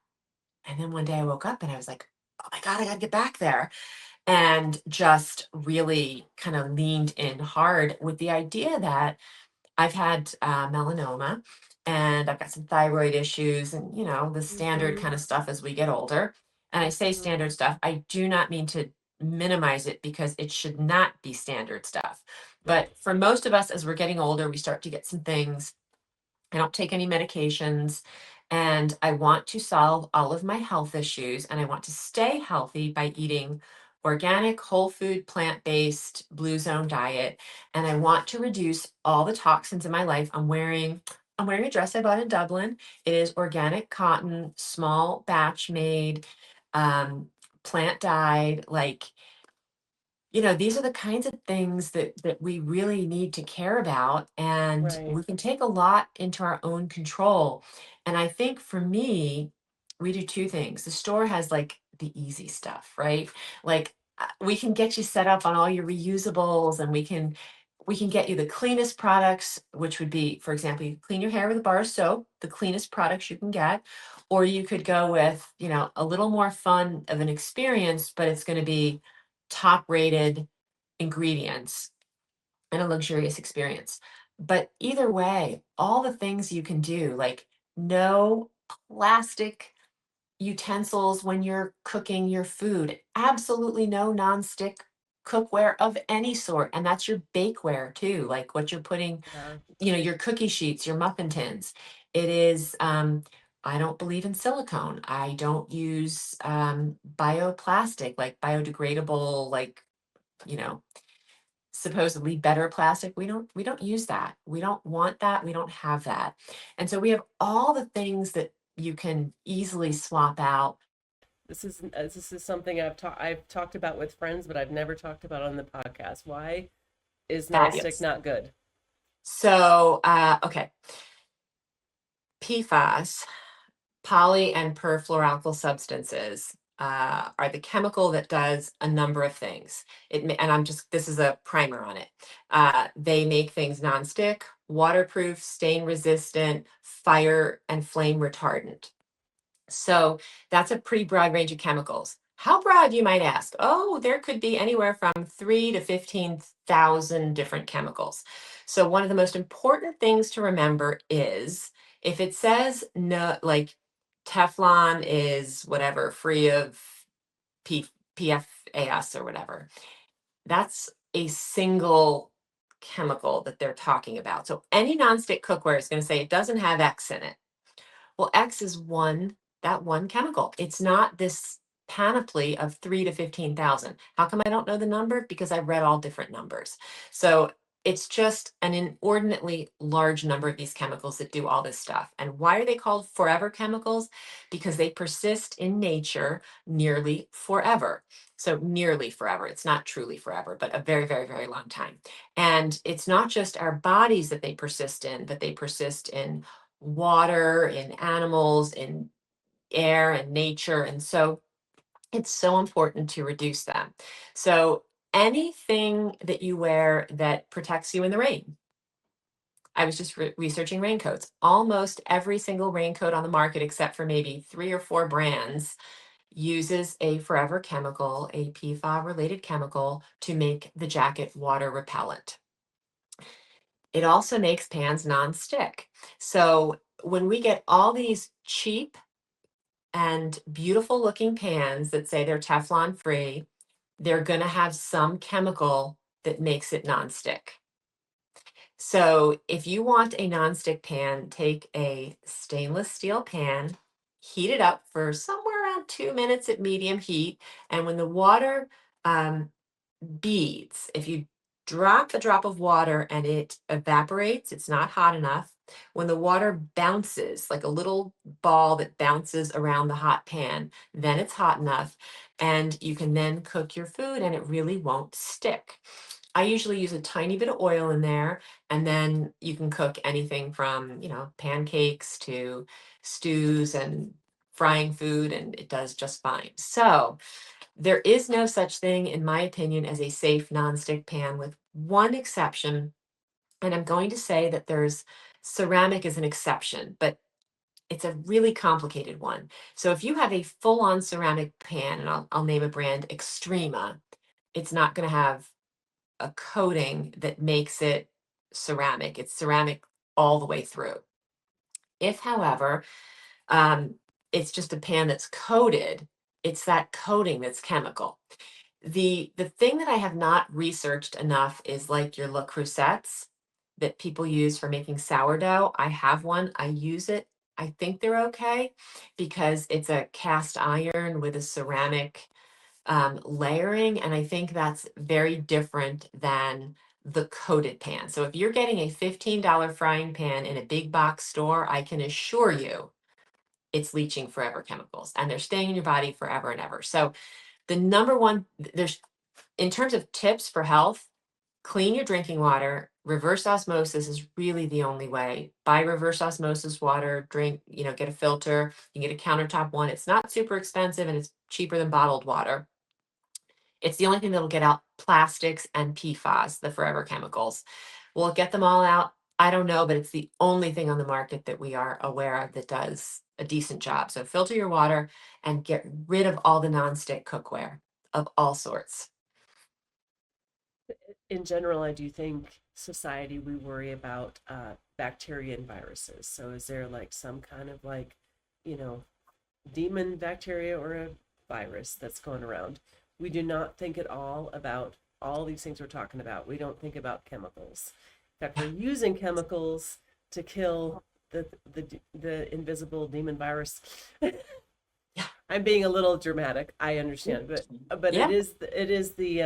S2: And then one day I woke up and I was like, oh my God, I got to get back there. And just really kind of leaned in hard with the idea that I've had melanoma and I've got some thyroid issues and, the standard
S1: mm-hmm,
S2: kind of stuff as we get older. And I say
S1: mm-hmm,
S2: standard stuff, I do not mean to minimize it because it should not be standard stuff.
S1: right,
S2: But for most of us, as we're getting older, we start to get some things. I don't take any medications. And I want to solve all of my health issues. And I want to stay healthy by eating organic, whole food, plant-based, blue zone diet. And I want to reduce all the toxins in my life. I'm wearing a dress I bought in Dublin. It is organic cotton, small batch made, um, plant dyed. Like, these are the kinds of things that we really need to care about, and
S1: right,
S2: we can take a lot into our own control. And I think for me, we do two things. The store has like the easy stuff, right? Like we can get you set up on all your reusables, and we can get you the cleanest products, which would be, for example, you clean your hair with a bar of soap, the cleanest products you can get. Or you could go with, a little more fun of an experience, but it's going to be top rated ingredients and a luxurious experience. But either way, all the things you can do, like no plastic utensils when you're cooking your food, absolutely no nonstick cookware of any sort. And that's your bakeware too, like what you're putting,
S1: yeah,
S2: your cookie sheets, your muffin tins. It is, I don't believe in silicone. I don't use bioplastic, like biodegradable, like, you know, supposedly better plastic. We don't use that. We don't want that. We don't have that. And so we have all the things that you can easily swap out.
S1: this is something I've talked about with friends, but I've never talked about on the podcast. Why is nonstick
S2: Fabulous.
S1: not good?
S2: So, okay. PFAS, poly and perfluoroalkyl substances, are the chemical that does a number of things. And this is a primer on it. They make things nonstick, waterproof, stain resistant, fire and flame retardant. So that's a pretty broad range of chemicals. How broad, you might ask? Oh, there could be anywhere from 3 to 15,000 different chemicals. So one of the most important things to remember is if it says no, like Teflon is whatever, free of P, PFAS or whatever, that's a single chemical that they're talking about. So any nonstick cookware is going to say it doesn't have X in it. Well, X is that one chemical. It's not this panoply of 3 to 15,000. How come I don't know the number? Because I've read all different numbers. So it's just an inordinately large number of these chemicals that do all this stuff. And why are they called forever chemicals? Because they persist in nature nearly forever. So nearly forever. It's not truly forever, but a very, very, very long time. And it's not just our bodies that they persist in, but they persist in water, in animals, in air and nature. And so it's so important to reduce them. So anything that you wear that protects you in the rain. I was just researching raincoats. Almost every single raincoat on the market, except for maybe 3 or 4 brands, uses a forever chemical, a PFAS related chemical, to make the jacket water repellent. It also makes pans non-stick. So when we get all these cheap and beautiful looking pans that say they're Teflon free, they're going to have some chemical that makes it non-stick. So if you want a non-stick pan, take a stainless steel pan, heat it up for somewhere around 2 minutes at medium heat. And when the water um, beads, if you drop a drop of water and it evaporates, it's not hot enough. When the water bounces, like a little ball that bounces around the hot pan, then it's hot enough. And you can then cook your food and it really won't stick. I usually use a tiny bit of oil in there, and then you can cook anything from, pancakes to stews and frying food, and it does just fine. So, there is no such thing, in my opinion, as a safe nonstick pan, with one exception. And I'm going to say that there's ceramic is an exception, but it's a really complicated one. So if you have a full-on ceramic pan, and I'll name a brand, Extrema, it's not going to have a coating that makes it ceramic. It's ceramic all the way through. If, however, um, it's just a pan that's coated, it's that coating that's chemical. The thing that I have not researched enough is like your Le Crusettes that people use for making sourdough. I have one. I use it. I think they're okay because it's a cast iron with a ceramic layering, and I think that's very different than the coated pan. So if you're getting a $15 frying pan in a big box store, I can assure you it's leaching forever chemicals and they're staying in your body forever and ever. So the number one, there's in terms of tips for health, clean your drinking water. Reverse osmosis is really the only way. Buy reverse osmosis water, drink, get a filter. You can get a countertop one. It's not super expensive and it's cheaper than bottled water. It's the only thing that'll get out plastics and PFAS, the forever chemicals. Will it get them all out? I don't know, but it's the only thing on the market that we are aware of that does a decent job. So filter your water and get rid of all the nonstick cookware of all sorts.
S1: In general, I do think society we worry about bacteria and viruses. So is there like some kind of like, you know, demon bacteria or a virus that's going around? We do not think at all about all these things we're talking about. We don't think about chemicals. In fact, we're using chemicals to kill the invisible demon virus.
S2: Yeah.
S1: I'm being a little dramatic. I understand, but
S2: Yeah.
S1: it is the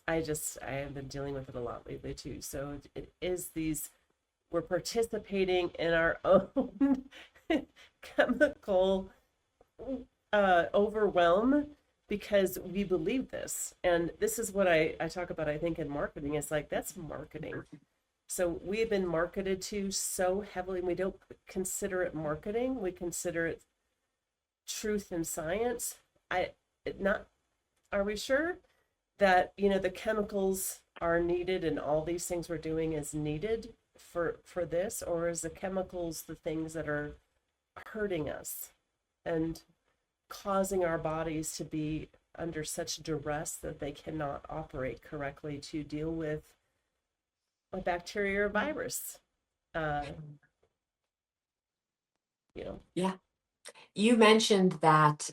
S1: I have been dealing with it a lot lately too. So it is these we're participating in our own chemical overwhelm because we believe this. And this is what I talk about, I think, in marketing. It's like that's marketing. So we've been marketed to so heavily, we don't consider it marketing. We consider it truth and science. Not are we sure that the chemicals are needed and all these things we're doing is needed for this, or is the chemicals the things that are hurting us and causing our bodies to be under such duress that they cannot operate correctly to deal with a bacteria or virus. Uh, you know,
S2: Yeah. You mentioned that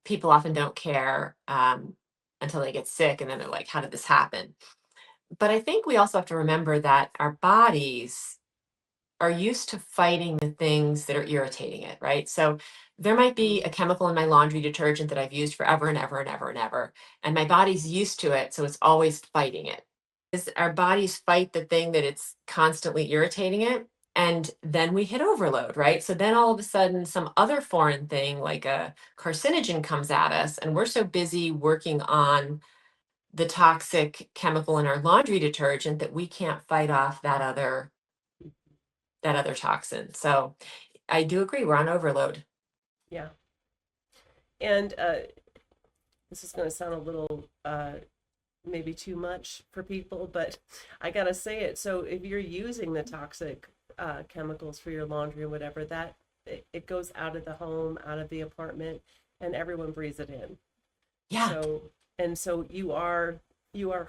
S2: people often don't care until they get sick, and then they're like, how did this happen? But I think we also have to remember that our bodies are used to fighting the things that are irritating it, right? So there might be a chemical in my laundry detergent that I've used forever and ever and ever and ever, and my body's used to it, so it's always fighting it. Is our bodies fight the thing that it's constantly irritating it, and then we hit overload, right? So then all of a sudden some other foreign thing like a carcinogen comes at us, and we're so busy working on the toxic chemical in our laundry detergent that we can't fight off that other toxin. So I do agree, we're on overload.
S1: yeah. And this is going to sound a little maybe too much for people, but I gotta say it. So if you're using the toxic chemicals for your laundry or whatever, that it goes out of the home, out of the apartment, and everyone breathes it in.
S2: Yeah,
S1: So and so you are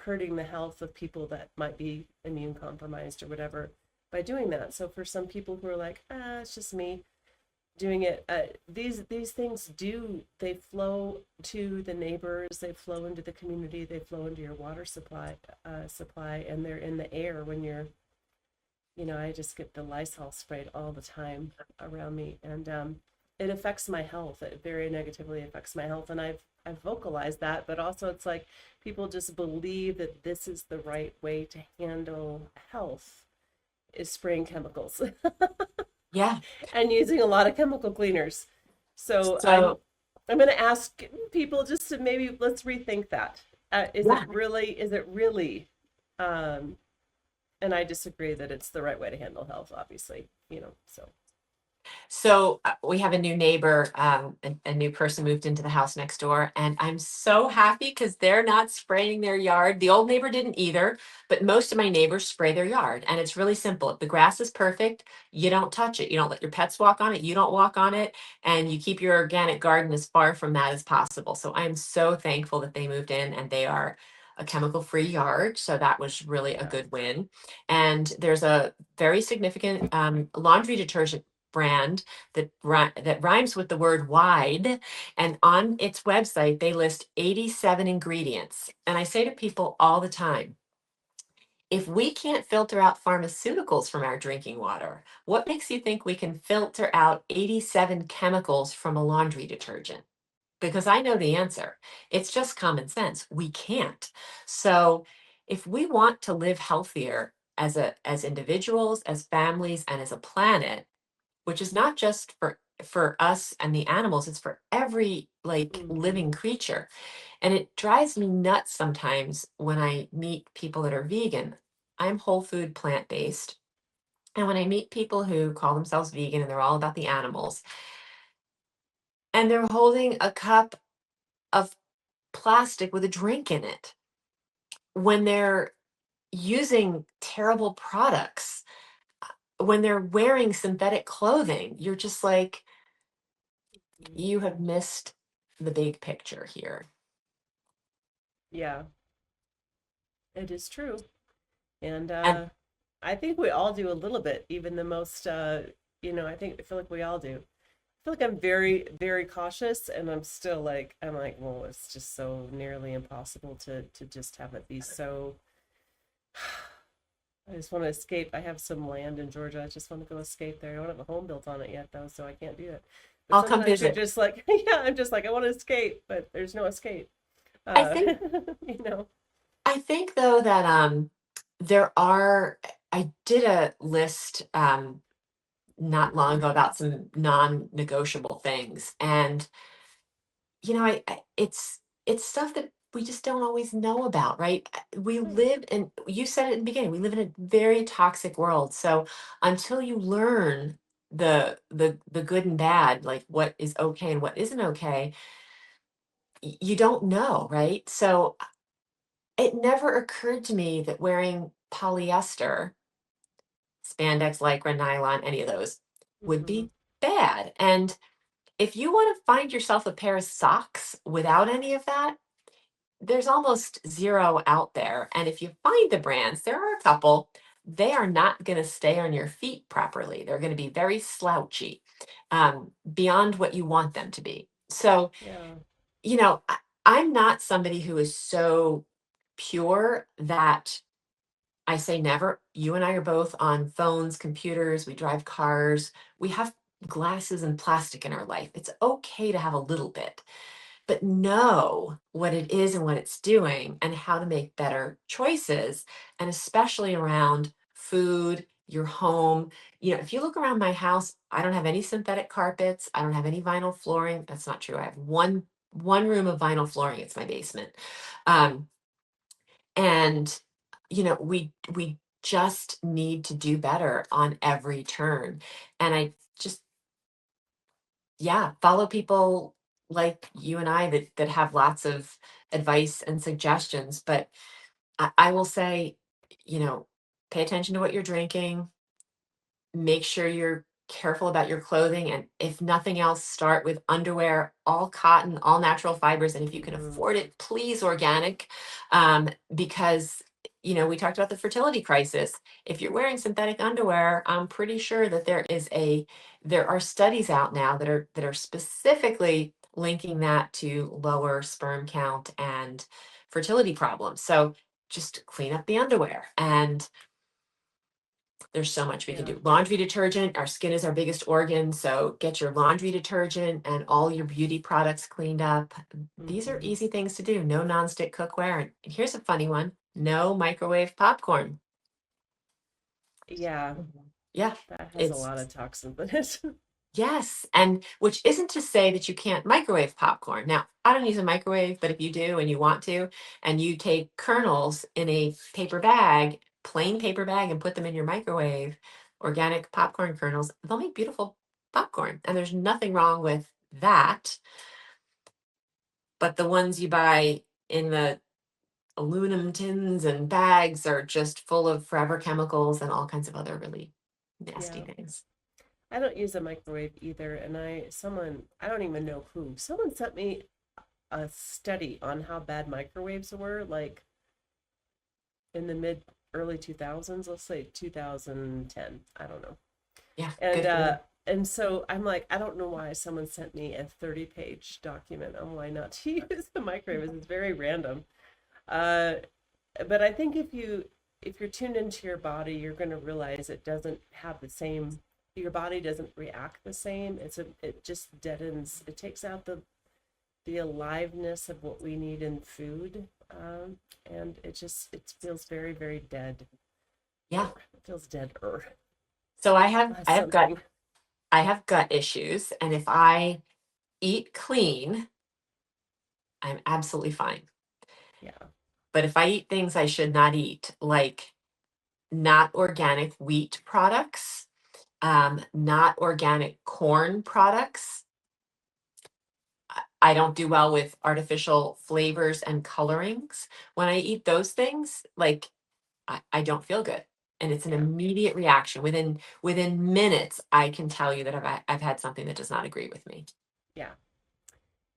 S1: hurting the health of people that might be immune compromised or whatever by doing that. So for some people who are like, it's just me doing it, these things do, they flow to the neighbors, they flow into the community, they flow into your water supply, and they're in the air when you're, I just get the Lysol sprayed all the time around me, and it affects my health. It very negatively affects my health, and I've vocalized that, but also it's like people just believe that this is the right way to handle health, is spraying chemicals
S2: yeah.
S1: and using a lot of chemical cleaners. So I'm
S2: So
S1: I'm going to ask people just to maybe let's rethink that. Is it
S2: yeah.
S1: really? Is it really? Um, and I disagree that it's the right way to handle health. Obviously, So
S2: So we have a new neighbor, a new person moved into the house next door, and I'm so happy because they're not spraying their yard. The old neighbor didn't either, but most of my neighbors spray their yard, and it's really simple. If the grass is perfect, you don't touch it. You don't let your pets walk on it. You don't walk on it, and you keep your organic garden as far from that as possible. So I'm so thankful that they moved in, and they are a chemical-free yard. So that was really a
S1: yeah.
S2: good win. And there's a very significant laundry detergent brand that rhymes with the word wide, and on its website they list 87 ingredients. And I say to people all the time, if we can't filter out pharmaceuticals from our drinking water, what makes you think we can filter out 87 chemicals from a laundry detergent? Because I know the answer. It's just common sense. We can't. So if we want to live healthier as individuals, as families, and as a planet, which is not just for us and the animals, it's for every like
S1: Hmm.
S2: living creature. And it drives me nuts sometimes when I meet people that are vegan. I'm whole food plant based, and when I meet people who call themselves vegan and they're all about the animals, and they're holding a cup of plastic with a drink in it, when they're using terrible products, when they're wearing synthetic clothing, you're just like, you have missed the big picture here.
S1: Yeah, it is true, and
S2: And
S1: I think we all do a little bit, even the most. I feel like we all do. I feel like I'm very, very cautious, and I'm like, well, it's just so nearly impossible to just have it be so. I just want to escape. I have some land in Georgia. I just want to go escape there. I don't have a home built on it yet, though, so I can't do it. But
S2: I'll come
S1: sometimes you're
S2: visit.
S1: just like, yeah, I'm just like, I want to escape, but there's no escape.
S2: I
S1: Uh,
S2: think
S1: you know.
S2: I think though that there are I did a list not long ago about some non-negotiable things, and it's stuff that we just don't always know about, right? We
S1: Right.
S2: live in, you said it in the beginning, we live in a very toxic world. So until you learn the good and bad, like what is okay and what isn't okay, you don't know, right? So it never occurred to me that wearing polyester, spandex, lycra, nylon, any of those would
S1: Hmm.
S2: be bad. And if you want to find yourself a pair of socks without any of that, there's almost zero out there. And if you find the brands, there are a couple, they are not going to stay on your feet properly. They're going to be very slouchy, beyond what you want them to be. So,
S1: Yeah.
S2: I'm not somebody who is so pure that I say never. You and I are both on phones, computers, we drive cars, we have glasses and plastic in our life. It's okay to have a little bit, but know what it is and what it's doing and how to make better choices. And especially around food, your home. If you look around my house, I don't have any synthetic carpets. I don't have any vinyl flooring. That's not true. I have one room of vinyl flooring. It's my basement. Um, and we just need to do better on every turn. And I just, yeah, follow people like you and I that have lots of advice and suggestions. But I will say, you know, pay attention to what you're drinking, make sure you're careful about your clothing, and if nothing else, start with underwear, all cotton, all natural fibers, and if you can
S1: Mhm.
S2: afford it, please organic. Because we talked about the fertility crisis. If you're wearing synthetic underwear, I'm pretty sure that there are studies out now that are specifically linking that to lower sperm count and fertility problems. So just clean up the underwear, and there's so much we can
S1: Yeah.
S2: do. Laundry detergent, our skin is our biggest organ. So get your laundry detergent and all your beauty products cleaned up. These are
S1: Hmm.
S2: easy things to do. No nonstick cookware. And here's a funny one: no microwave popcorn.
S1: Yeah,
S2: Yeah,
S1: that has a
S2: it's
S1: lot of toxins in it.
S2: yes. And which isn't to say that you can't microwave popcorn. Now, I don't use a microwave, but if you do and you want to, and you take kernels in a paper bag, plain paper bag, and put them in your microwave, organic popcorn kernels, they'll make beautiful popcorn. And there's nothing wrong with that. But the ones you buy in the aluminum tins and bags are just full of forever chemicals and all kinds of other really nasty
S1: Yeah.
S2: things.
S1: I don't use a microwave either. And I don't even know who, someone sent me a study on how bad microwaves were, like in the mid early 2000s, let's say 2010. I don't know.
S2: Yeah,
S1: And,
S2: good for
S1: uh,
S2: you.
S1: and so I'm like, I don't know why someone sent me a 30-page document on why not to use the microwave. It's very random. Uh, but I think if you're tuned into your body, you're going to realize it doesn't have the same. Your body doesn't react the same. It just deadens. It takes out the aliveness of what we need in food, and it feels very very dead.
S2: Yeah.
S1: It feels deader.
S2: So I have I have gut
S1: Something.
S2: I have gut issues, and if I eat clean, I'm absolutely fine.
S1: Yeah.
S2: But if I eat things I should not eat, like not organic wheat products, not organic corn products, I don't do well with artificial flavors and colorings. When I eat those things, like I don't feel good. And it's an
S1: Yeah.
S2: immediate reaction. Within minutes, I can tell you that I've had something that does not agree with me.
S1: Yeah.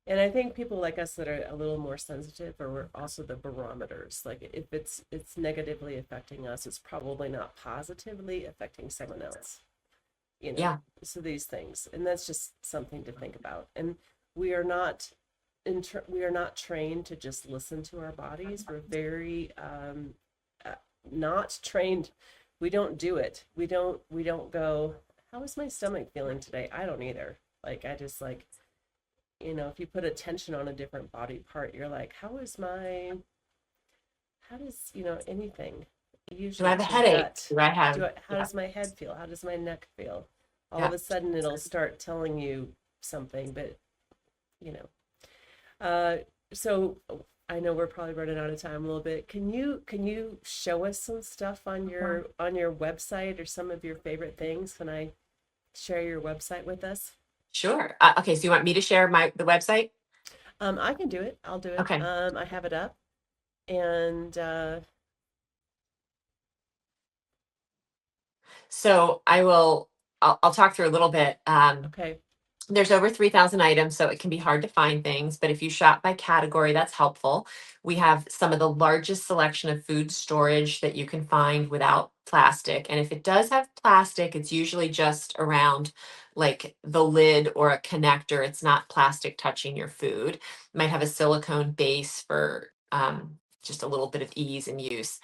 S1: And I think people like us that are a little more sensitive are also the barometers. Like if it's negatively affecting us, it's probably not positively affecting someone else. You know,
S2: Yeah.
S1: so these things, and that's just something to think about. And we are not we are not trained to just listen to our bodies. We're very uh, not trained. We don't do it. We don't go, how is my stomach feeling today? I don't either. Like I just like, if you put attention on a different body part, you're like, how does, anything?
S2: Do I
S1: Usually
S2: have a
S1: it's your
S2: headache?
S1: gut.
S2: Do I have,
S1: How
S2: yeah,
S1: does my head feel? How does my neck feel? All of
S2: yeah.
S1: a sudden it'll start telling you something, but you know. Uh, so I know we're probably running out of time a little bit. Can you show us some stuff on your website or some of your favorite things? Can I share your website with us?
S2: Sure. Okay, so you want me to share the website?
S1: I can do it. I'll do it.
S2: Okay.
S1: I have it up, and
S2: So I'll talk through a little bit.
S1: okay.
S2: There's over 3,000 items, so it can be hard to find things, but if you shop by category, that's helpful. We have some of the largest selection of food storage that you can find without plastic. And if it does have plastic, it's usually just around like the lid or a connector. It's not plastic touching your food. It might have a silicone base for just a little bit of ease in use.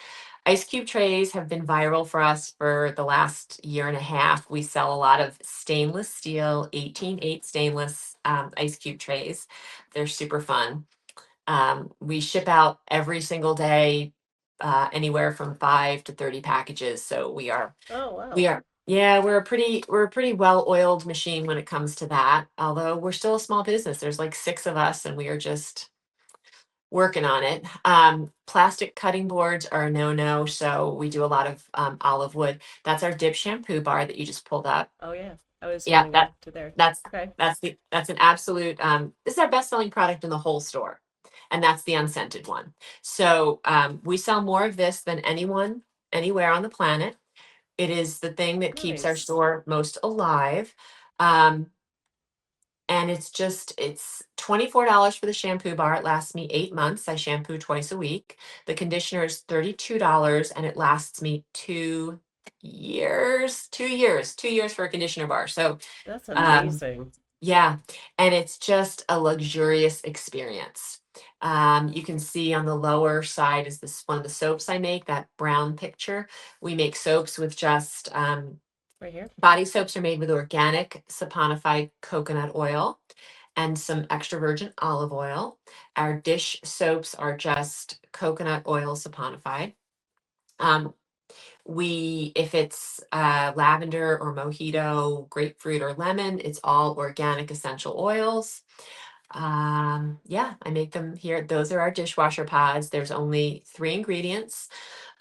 S2: Ice cube trays have been viral for us for the last year and a half. We sell a lot of stainless steel, 18/8 stainless ice cube trays. They're super fun. We ship out every single day, anywhere from 5 to 30 packages. So
S1: Oh,
S2: we
S1: wow.
S2: are, yeah, we're a pretty well-oiled machine when it comes to that. Although we're still a small business. There's like 6 of us, and we are just working on it. Plastic cutting boards are a no-no, so we do a lot of olive wood. That's our dip shampoo bar that you just pulled up.
S1: Oh, yeah. I was
S2: Yeah,
S1: gonna go to there.
S2: that's
S1: Okay.
S2: that's an absolute this is our best-selling product in the whole store. And that's the unscented one. So we sell more of this than anyone anywhere on the planet. It is the thing that keeps our
S1: Nice.
S2: store most alive. Um, and it's $24 for the shampoo bar. It lasts me 8 months. I shampoo twice a week. The conditioner is $32 and it lasts me 2 years. 2 years. 2 years for a conditioner bar. So
S1: That's
S2: um
S1: amazing.
S2: yeah, and it's just a luxurious experience. You can see on the lower side is this one of the soaps I make, that brown picture. We make soaps with just
S1: Right here.
S2: body soaps are made with organic saponified coconut oil and some extra virgin olive oil. Our dish soaps are just coconut oil saponified. Um, if it's lavender or mojito, grapefruit or lemon, it's all organic essential oils. Yeah, I make them here. Those are our dishwasher pods. There's only 3 ingredients: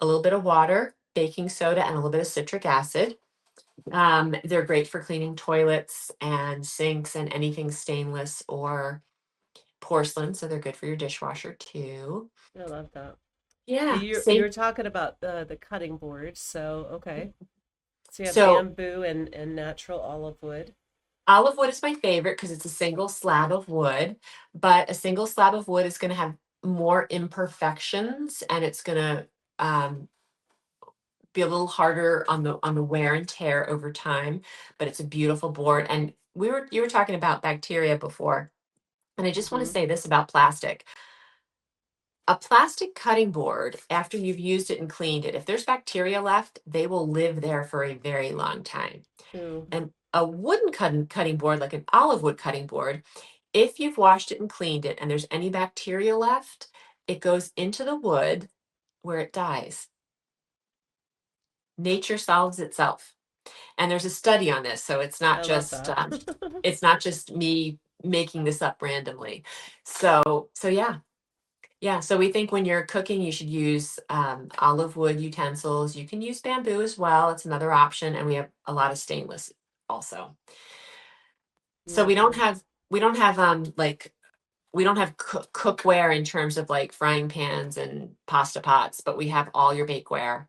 S2: a little bit of water, baking soda, and a little bit of citric acid. They're great for cleaning toilets and sinks and anything stainless or porcelain, so they're good for your dishwasher too.
S1: I love that.
S2: Yeah,
S1: You're talking about the cutting boards, so okay. So you have
S2: so
S1: bamboo and natural olive wood.
S2: olive wood is my favorite because it's a single slab of wood, but a single slab of wood is going to have more imperfections and it's going to be a little harder on the wear and tear over time, but it's a beautiful board. And you were talking about bacteria before, and I just want to
S1: Hmm.
S2: say this about plastic. A plastic cutting board, after you've used it and cleaned it, if there's bacteria left, they will live there for a very long time.
S1: Ooh,
S2: And a wooden cutting board, like an olive wood cutting board, if you've washed it and cleaned it and there's any bacteria left, it goes into the wood where it dies. Nature solves itself. And there's a study on this, so
S1: I love that.
S2: it's not just me making this up randomly. So yeah. Yeah, so we think when you're cooking, you should use olive wood utensils. You can use bamboo as well. It's another option, and we have a lot of stainless also. So
S1: Beautiful.
S2: we don't have like we don't have cookware in terms of like frying pans and pasta pots, but we have all your bakeware.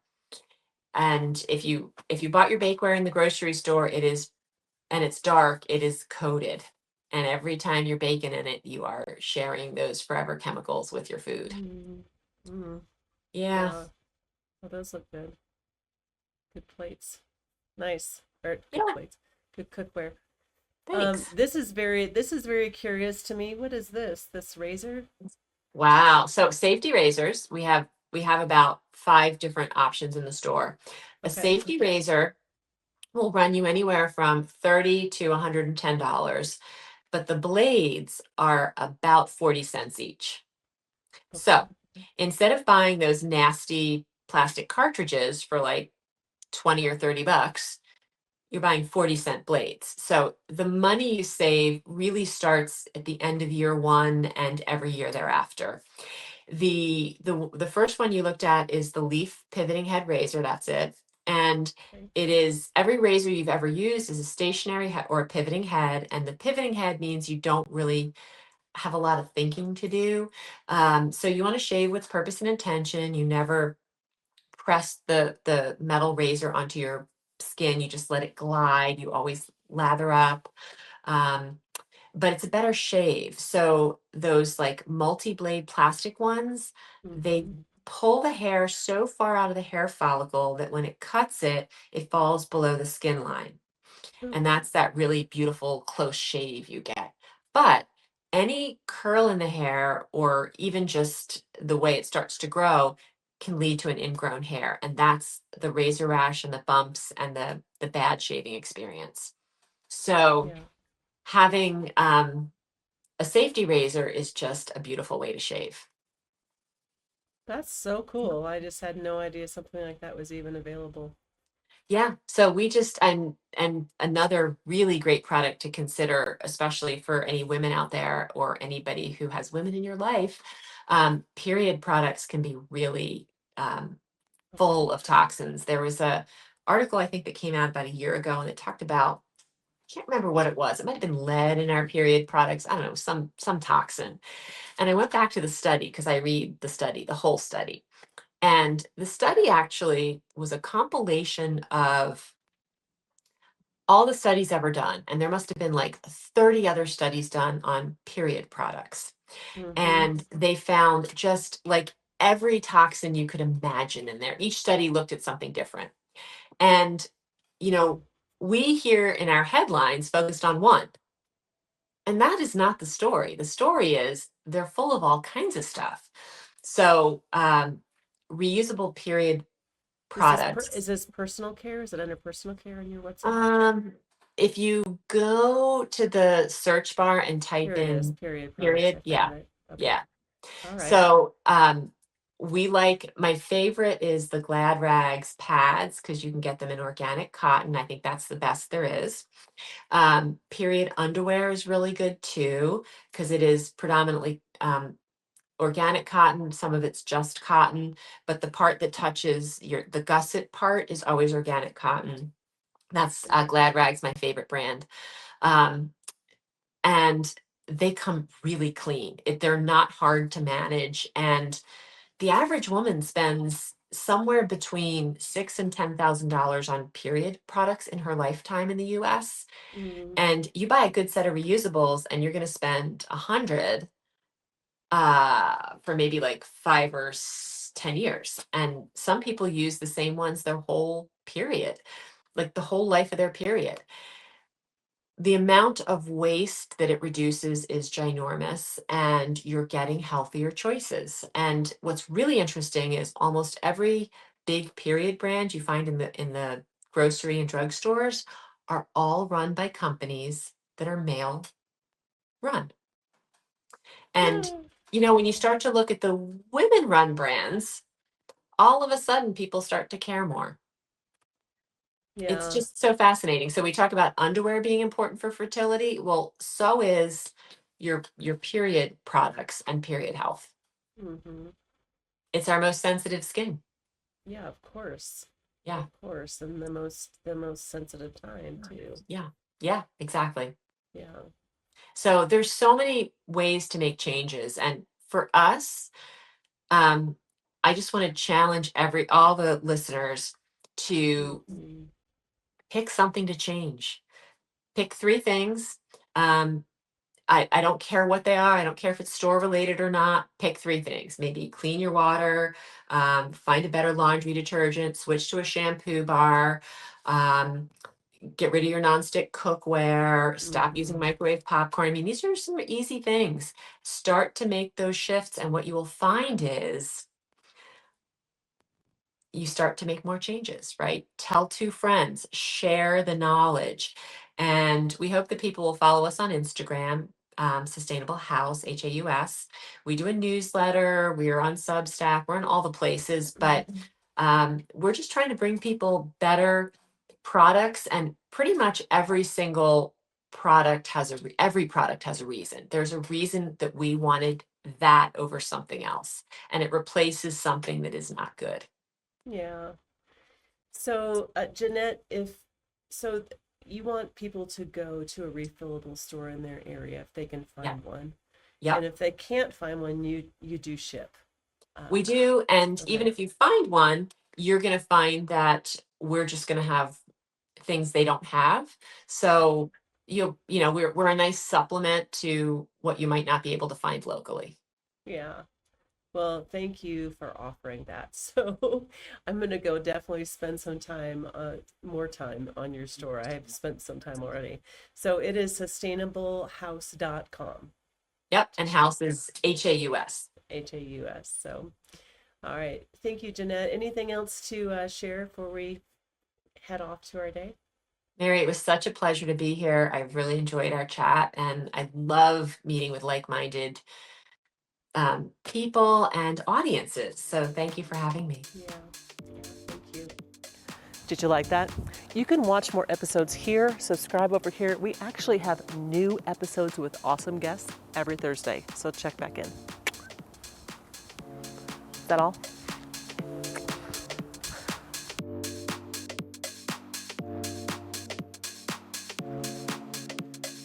S2: And if you bought your bakeware in the grocery store, it is and it's dark, it is coated. And every time you're baking in it, you are sharing those forever chemicals with your food.
S1: Mm, mm,
S2: Yeah.
S1: yeah. Oh, those look good. Good plates. Nice. Or good
S2: Yeah.
S1: plates. Good cookware.
S2: Thanks.
S1: This is very curious to me. What is this? This razor?
S2: Wow. So safety razors, we have about 5 different options in the store. A
S1: Okay.
S2: safety razor will run you anywhere from 30 to $110, but the blades are about 40 cents each.
S1: Okay.
S2: So instead of buying those nasty plastic cartridges for like 20 or $30, you're buying 40-cent blades. So the money you save really starts at the end of year one and every year thereafter. The first one you looked at is the leaf pivoting head razor. That's it. And
S1: Okay.
S2: it is every razor you've ever used is a stationary head or a pivoting head. And the pivoting head means you don't really have a lot of thinking to do. So you want to shave with purpose and intention. You never press the metal razor onto your skin. You just let it glide. You always lather up. But it's a better shave. So those like multi-blade plastic ones, they
S1: Mhm.
S2: pull the hair so far out of the hair follicle that when it cuts it, it falls below the skin line.
S1: Ooh,
S2: And that's that really beautiful close shave you get. But any curl in the hair or even just the way it starts to grow can lead to an ingrown hair. And that's the razor rash and the bumps and the bad shaving experience. So
S1: yeah.
S2: having a safety razor is just a beautiful way to shave.
S1: That's so cool. I just had no idea something like that was even available.
S2: Yeah, so we just and another really great product to consider, especially for any women out there or anybody who has women in your life, period products can be really um, full of toxins. There was a article I think that came out about a year ago, and it talked about, I can't remember what it was. It might have been lead in our period products. I don't know, some toxin. And I went back to the study because I read the study, the whole study. And the study actually was a compilation of all the studies ever done. And there must have been like 30 other studies done on period products.
S1: Mm-hmm.
S2: And they found just like every toxin you could imagine in there. Each study looked at something different. And, you know, we here in our headlines focused on one. And that is not the story. The story is they're full of all kinds of stuff. So, reusable period
S1: Is
S2: products.
S1: this personal care? Is it under personal care on your website?
S2: Um, if you go to the search bar and type
S1: Here it is.
S2: in
S1: Period products. I
S2: period,
S1: found
S2: yeah,
S1: it. Okay.
S2: yeah.
S1: All right.
S2: So, we like, my favorite is the Glad Rags pads because you can get them in organic cotton. I think that's the best there is. Period underwear is really good too because it is predominantly organic cotton. Some of it's just cotton, but the part that touches the gusset part is always organic cotton. That's Glad Rags, my favorite brand. Um, and they come really clean. They're not hard to manage. And the average woman spends somewhere between six and $10,000 on period products in her lifetime in the US.
S1: Mm,
S2: And you buy a good set of reusables and you're going to spend 100 for maybe like 10 years. And some people use the same ones their whole period, like the whole life of their period. The amount of waste that it reduces is ginormous, and you're getting healthier choices. And what's really interesting is almost every big period brand you find in the grocery and drugstores are all run by companies that are male run. And
S1: yeah.
S2: when you start to look at the women run brands, all of a sudden people start to care more. It's
S1: Yeah.
S2: just so fascinating. So we talk about underwear being important for fertility. Well, so is your period products and period health.
S1: Mm-hmm.
S2: It's our most sensitive skin.
S1: Yeah, of course.
S2: Yeah.
S1: Of course. And the most sensitive time too.
S2: Yeah. Yeah, exactly.
S1: Yeah.
S2: So there's so many ways to make changes. And for us, um, I just want to challenge all the listeners to
S1: Mm-hmm.
S2: pick something to change. Pick three things. Um, I don't care what they are. I don't care if it's store related or not. Pick three things. Maybe clean your water, find a better laundry detergent, switch to a shampoo bar, um, get rid of your nonstick cookware, stop using
S1: Mm-hmm.
S2: microwave popcorn. I mean, these are some easy things. Start to make those shifts. And what you will find is you start to make more changes, right? Tell two friends, share the knowledge. And we hope that people will follow us on Instagram, Sustainable Haus, Haus. We do a newsletter, we are on Substack, we're in all the places, but
S1: Mm-hmm.
S2: we're just trying to bring people better products, and pretty much every single product has every product has a reason. There's a reason that we wanted that over something else, and it replaces something that is not good.
S1: Yeah. So, Jeanette, if so, you want people to go to a refillable store in their area if they can
S2: Yeah.
S1: find one,
S2: Yep.
S1: and if they can't find one, you do ship.
S2: We
S1: Um,
S2: do. And even
S1: okay.
S2: if you find one, you're going to find that we're just going to have things they don't have. So we're a nice supplement to what you might not be able to find locally.
S1: Yeah. Well, thank you for offering that. So I'm going to go definitely spend some time, more time on your store. I have spent some time already. So it is sustainablehaus.com,
S2: Yep, and House is Haus.
S1: Haus. So, all right. Thank you, Janette. Anything else to share before we head off to our day?
S2: Mary, it was such a pleasure to be here. I really enjoyed our chat, and I love meeting with like-minded people and audiences. So thank you for having me.
S1: Yeah. Thank you. Did you like that? You can watch more episodes here, subscribe over here. We actually have new episodes with awesome guests every Thursday, so check back in. Is that all?